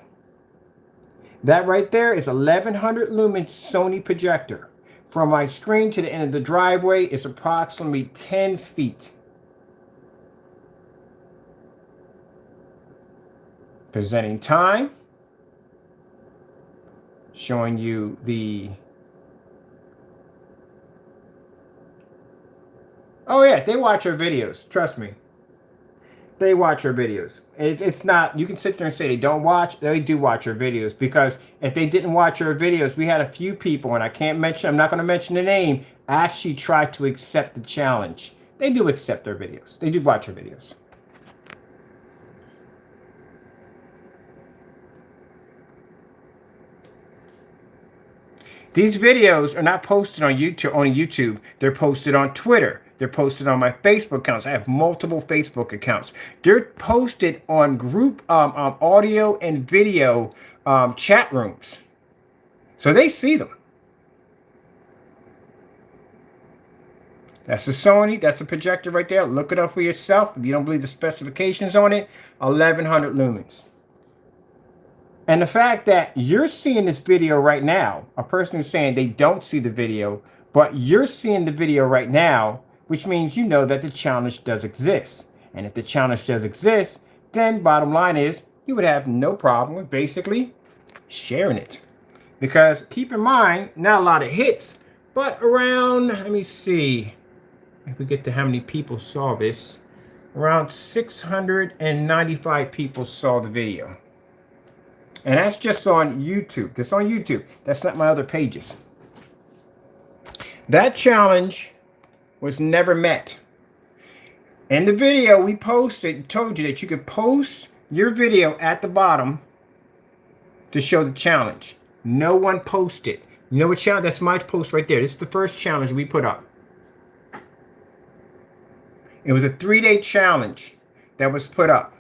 That right there is 1100 lumens Sony projector. From my screen to the end of the driveway is approximately 10 feet. Presenting time. Showing you the... Oh yeah, they watch our videos, trust me. They watch our videos. It's not, you can sit there and say they don't watch. They do watch our videos, because if they didn't watch our videos, we had a few people, and I'm not going to mention the name, actually try to accept the challenge. They do accept our videos. They do watch our videos. These videos are not posted on YouTube. They're posted on Twitter. They're posted on my Facebook accounts. I have multiple Facebook accounts. They're posted on group audio and video chat rooms. So they see them. That's a Sony. That's a projector right there. Look it up for yourself. If you don't believe the specifications on it, 1100 lumens. And the fact that you're seeing this video right now, a person who's saying they don't see the video, but you're seeing the video right now, which means you know that the challenge does exist. And if the challenge does exist, then bottom line is you would have no problem with basically sharing it. Because keep in mind, not a lot of hits, but around, let me see, if we get to how many people saw this, around 695 people saw the video. And that's just on YouTube. That's on YouTube. That's not my other pages. That challenge was never met. In the video we posted, told you that you could post your video at the bottom to show the challenge. No one posted. You know what challenge? That's my post right there. This is the first challenge we put up. It was a 3-day challenge that was put up.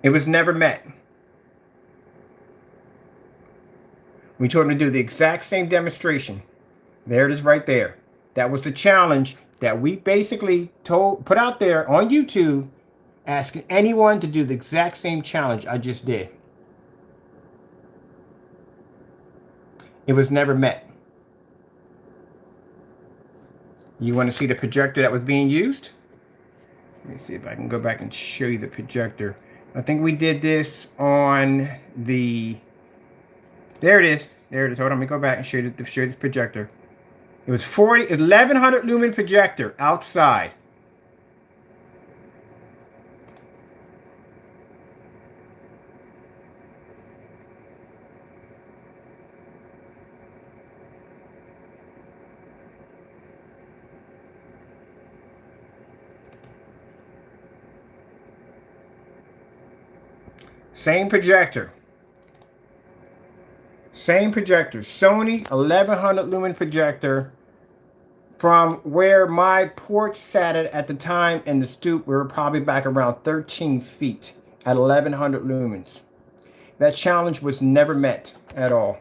It was never met. We told them to do the exact same demonstration. There it is right there. That was the challenge that we basically put out there on YouTube, asking anyone to do the exact same challenge I just did. It was never met. You want to see the projector that was being used? Let me see if I can go back and show you the projector. I think we did this on the... There it is. There it is. Hold on. Let me go back and show you the projector. It was 1100 lumen projector outside. Same projector. Same projector. Sony 1100 lumen projector. From where my porch sat at the time in the stoop, we were probably back around 13 feet at 1100 lumens. That challenge was never met at all.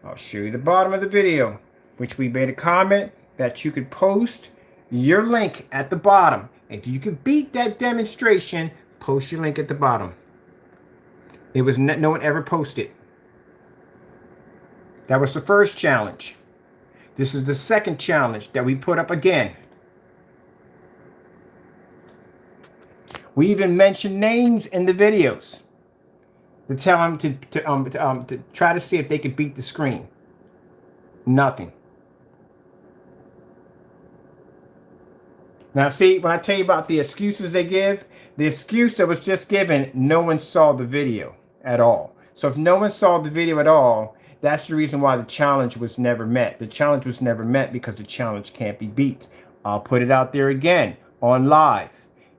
I'll show you the bottom of the video, which we made a comment that you could post your link at the bottom. If you could beat that demonstration, post your link at the bottom. It was no one ever posted. That was the first challenge. This is the second challenge that we put up again. We even mentioned names in the videos to tell them to try to see if they could beat the screen. Nothing. Now see, when I tell you about the excuses they give, the excuse that was just given, no one saw the video at all. So if no one saw the video at all, that's the reason why the challenge was never met. The challenge was never met because the challenge can't be beat. I'll put it out there again on live.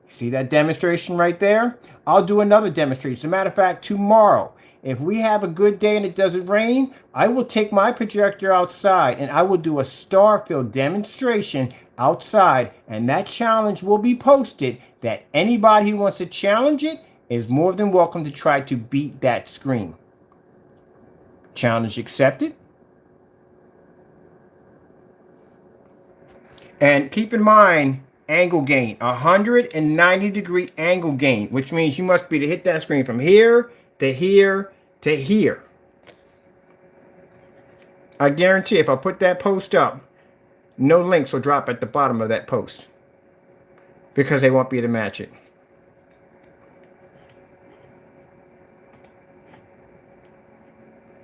See that demonstration right there? I'll do another demonstration. As a matter of fact, tomorrow, if we have a good day and it doesn't rain, I will take my projector outside and I will do a star-filled demonstration outside, and that challenge will be posted that anybody who wants to challenge it is more than welcome to try to beat that screen. Challenge accepted. And keep in mind, angle gain, 190-degree angle gain, which means you must be to hit that screen from here to here to here. I guarantee if I put that post up, no links will drop at the bottom of that post because they won't be able to match it.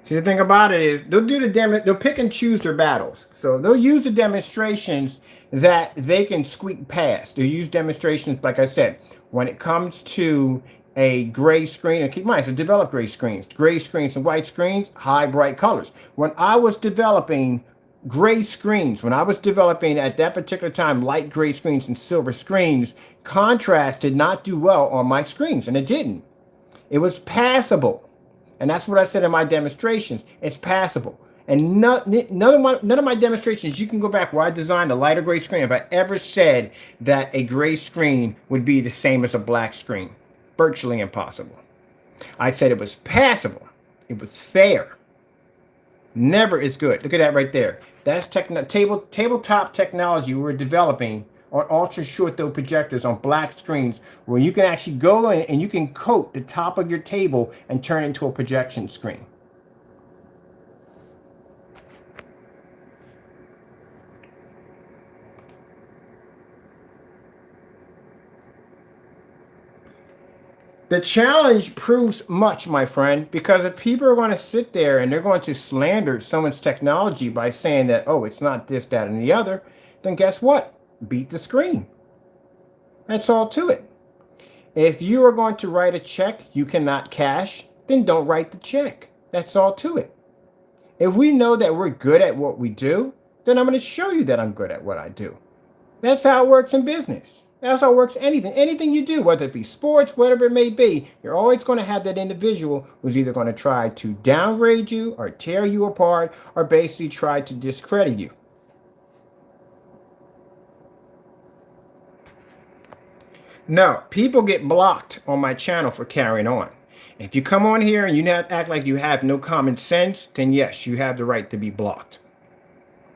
See, the thing about it is they'll pick and choose their battles. So they'll use the demonstrations that they can squeak past. They'll use demonstrations, like I said, when it comes to a gray screen, and keep in mind, it's a developed gray screens and white screens, high bright colors. When I was developing gray screens, when I was developing at that particular time light gray screens and silver screens, contrast did not do well on my screens, and it didn't. It was passable, and that's what I said in my demonstrations. It's passable. And none of my demonstrations, you can go back where I designed a lighter gray screen, if I ever said that a gray screen would be the same as a black screen. Virtually impossible. I said it was passable. It was fair. Never is good. Look at that right there. That's tabletop technology we're developing on ultra short throw projectors on black screens, where you can actually go in and you can coat the top of your table and turn it into a projection screen. The challenge proves much, my friend, because if people are going to sit there and they're going to slander someone's technology by saying that, oh, it's not this, that, and the other, then guess what? Beat the screen. That's all to it. If you are going to write a check you cannot cash, then don't write the check. That's all to it. If we know that we're good at what we do, then I'm going to show you that I'm good at what I do. That's how it works in business. That's how it works anything you do, whether it be sports, whatever it may be. You're always going to have that individual who's either going to try to downgrade you or tear you apart or basically try to discredit you. No, people get blocked on my channel for carrying on. If you come on here and you act like you have no common sense, then yes, you have the right to be blocked.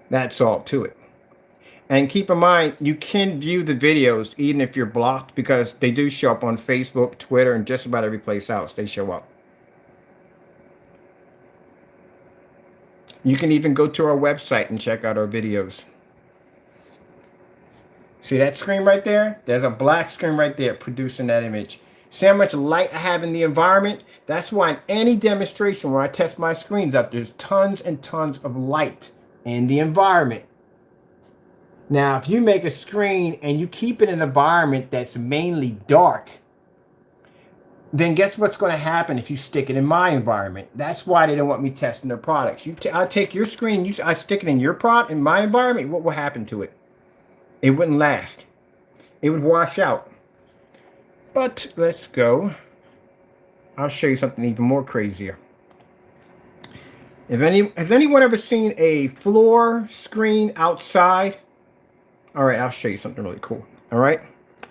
That's all to it. And keep in mind, you can view the videos even if you're blocked, because they do show up on Facebook, Twitter, and just about every place else they show up. You can even go to our website and check out our videos. See that screen right there? There's a black screen right there producing that image. See how much light I have in the environment? That's why in any demonstration where I test my screens up, there's tons and tons of light in the environment. Now, if you make a screen and you keep it in an environment that's mainly dark, then guess what's going to happen if you stick it in my environment? That's why they don't want me testing their products. I take your screen, I stick it in your product, in my environment, what will happen to it? It wouldn't last. It would wash out. But let's go. I'll show you something even more crazier. Has anyone ever seen a floor screen outside? All right, I'll show you something really cool. All right,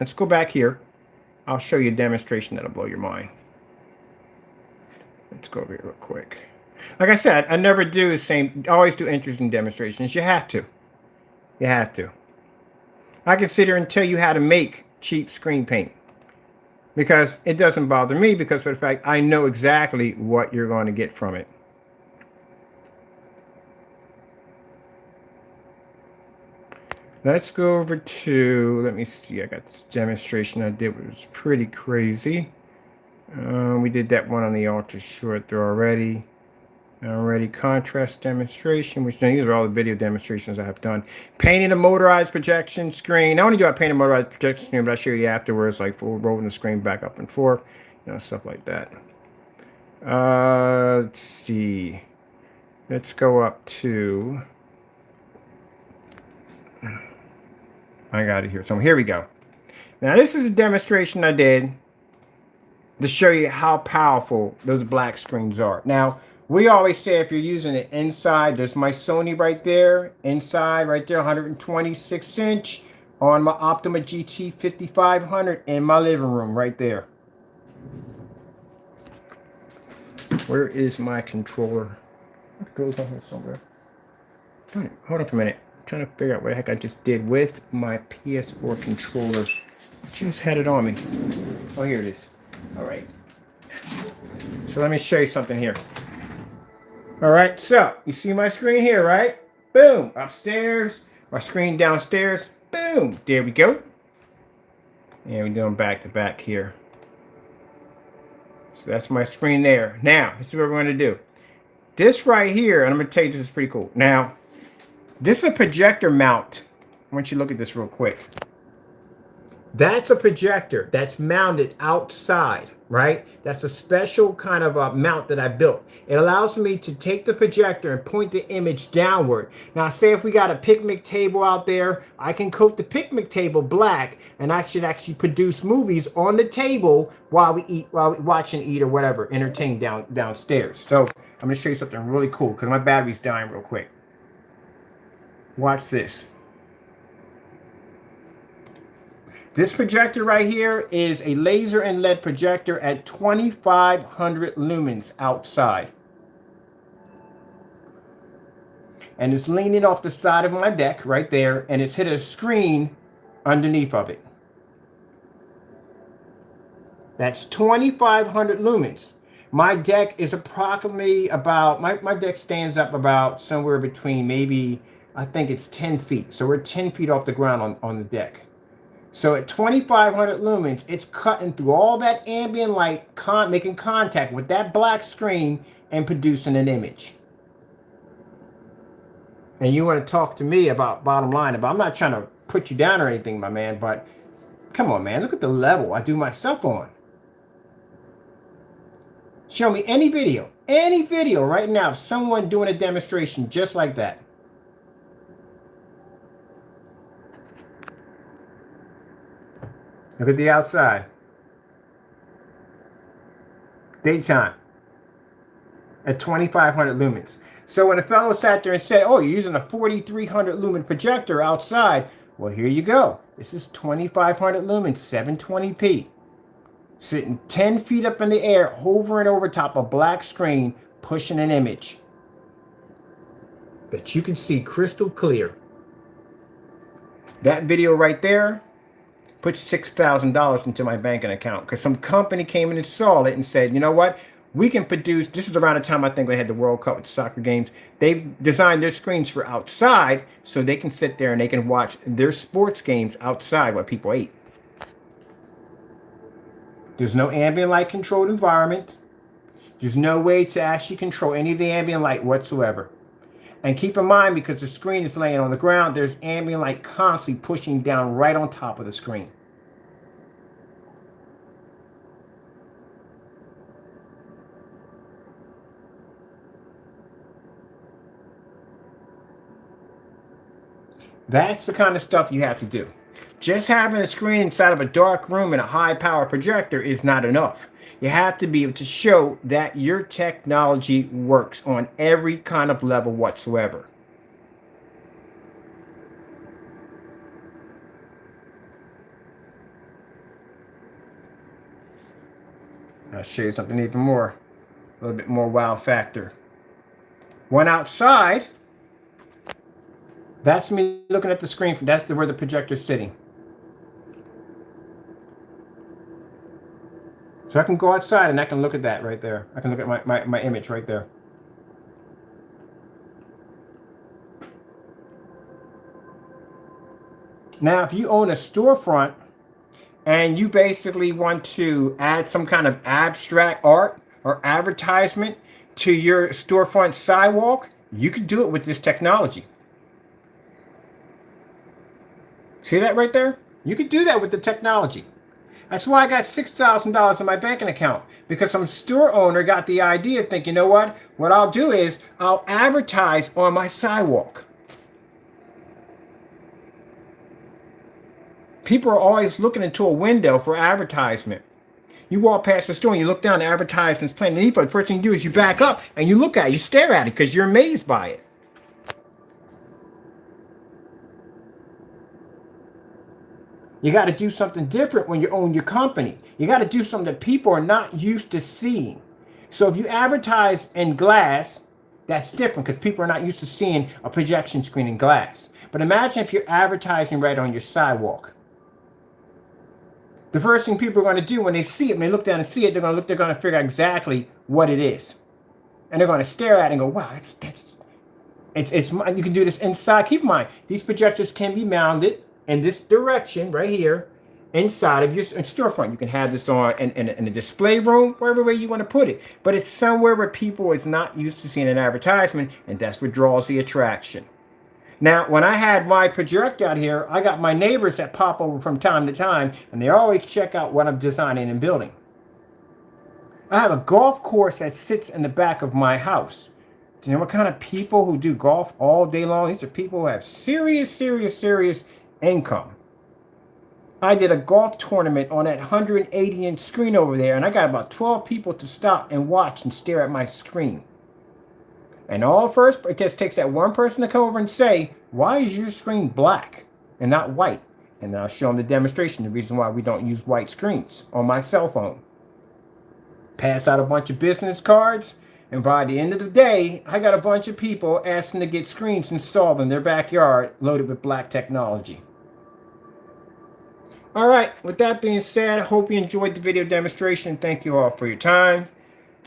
let's go back here. I'll show you a demonstration that'll blow your mind. Let's go over here real quick. Like I said, I never do the same. I always do interesting demonstrations. You have to. You have to. I can sit here and tell you how to make cheap screen paint, because it doesn't bother me, because for the fact I know exactly what you're going to get from it. Let's go over to, let me see, I got this demonstration I did, which was pretty crazy. We did that one on the ultra short throw already. Contrast demonstration, which these are all the video demonstrations I have done. Painting a motorized projection screen. Not only do I paint a motorized projection screen, but I show you afterwards, like for rolling the screen back up and forth, you know, stuff like that. Let's see. Let's go up to, I got it here. So here we go. Now this is a demonstration I did to show you how powerful those black screens are. Now, we always say if you're using it inside, there's my Sony right there, inside right there, 126 inch on my Optima GT 5500 in my living room right there. Where is my controller? It goes on here somewhere. Hold on for a minute. I'm trying to figure out what the heck I just did with my PS4 controller. Just had it on me. Oh, here it is. All right. So let me show you something here. All right, so you see my screen here, right? Boom, upstairs. My screen downstairs. Boom, there we go. And we're doing back to back here. So that's my screen there. Now, this is what we're going to do. This right here, and I'm going to tell you this is pretty cool. Now, this is a projector mount. I want you to look at this real quick. That's a projector that's mounted outside, right? That's a special kind of a mount that I built. It allows me to take the projector and point the image downward. Now, say if we got a picnic table out there, I can coat the picnic table black, and I should actually produce movies on the table while we eat, while we watch and eat or whatever, entertain downstairs. So I'm gonna show you something really cool because my battery's dying real quick. Watch this. This projector right here is a laser and LED projector at 2500 lumens outside. And it's leaning off the side of my deck right there, and it's hit a screen underneath of it. That's 2500 lumens. My deck is approximately about, my deck stands up about somewhere between maybe, I think it's 10 feet. So we're 10 feet off the ground on the deck. So at 2500 lumens, it's cutting through all that ambient light, making contact with that black screen and producing an image. And you want to talk to me about bottom line, I'm not trying to put you down or anything, my man, but come on, man, look at the level I do my stuff on. Show me any video right now of someone doing a demonstration just like that. Look at the outside. Daytime. At 2500 lumens. So when a fellow sat there and said, oh, you're using a 4300 lumen projector outside. Well, here you go. This is 2500 lumens, 720p. Sitting 10 feet up in the air, hovering over top a black screen, pushing an image that you can see crystal clear. That video right there put $6,000 into my banking account because some company came in and saw it and said, you know what, we can produce, this is around the time I think they had the World Cup with the soccer games. They designed their screens for outside so they can sit there and they can watch their sports games outside while people eat. There's no ambient light controlled environment. There's no way to actually control any of the ambient light whatsoever. And keep in mind, because the screen is laying on the ground, there's ambient light constantly pushing down right on top of the screen. That's the kind of stuff you have to do. Just having a screen inside of a dark room and a high power projector is not enough. You have to be able to show that your technology works on every kind of level whatsoever. I'll show you something even more, a little bit more wow factor. One outside, that's me looking at the screen. That's where the projector's sitting. So I can go outside and I can look at that right there. I can look at my image right there. Now, if you own a storefront and you basically want to add some kind of abstract art or advertisement to your storefront sidewalk, you can do it with this technology. See that right there? You can do that with the technology. That's why I got $6,000 in my banking account, because some store owner got the idea, thinking, you know what I'll do is I'll advertise on my sidewalk. People are always looking into a window for advertisement. You walk past the store and you look down, the advertisement's playing underneath it. The first thing you do is you back up and you look at it, you stare at it because you're amazed by it. You got to do something different when you own your company. You got to do something that people are not used to seeing. So if you advertise in glass, that's different because people are not used to seeing a projection screen in glass. But imagine if you're advertising right on your sidewalk. The first thing people are going to do when they see it, when they look down and see it, they're going to figure out exactly what it is. And they're going to stare at it and go, wow, you can do this inside. Keep in mind, these projectors can be mounted in this direction right here inside of your storefront. You can have this on in a display room, wherever way you want to put it. But it's somewhere where people is not used to seeing an advertisement, and that's what draws the attraction. Now, when I had my projector out here, I got my neighbors that pop over from time to time, and they always check out what I'm designing and building. I have a golf course that sits in the back of my house. Do you know what kind of people who do golf all day long? These are people who have serious income. I did a golf tournament on that 180-inch screen over there, and I got about 12 people to stop and watch and stare at my screen. And it just takes that one person to come over and say, why is your screen black and not white? And then I'll show them the demonstration, the reason why we don't use white screens on my cell phone. Pass out a bunch of business cards, and by the end of the day, I got a bunch of people asking to get screens installed in their backyard loaded with black technology. All right, with that being said, I hope you enjoyed the video demonstration. Thank you all for your time.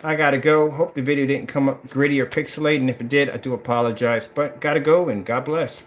I gotta go. Hope the video didn't come up gritty or pixelated, and if it did, I do apologize. But gotta go, and God bless.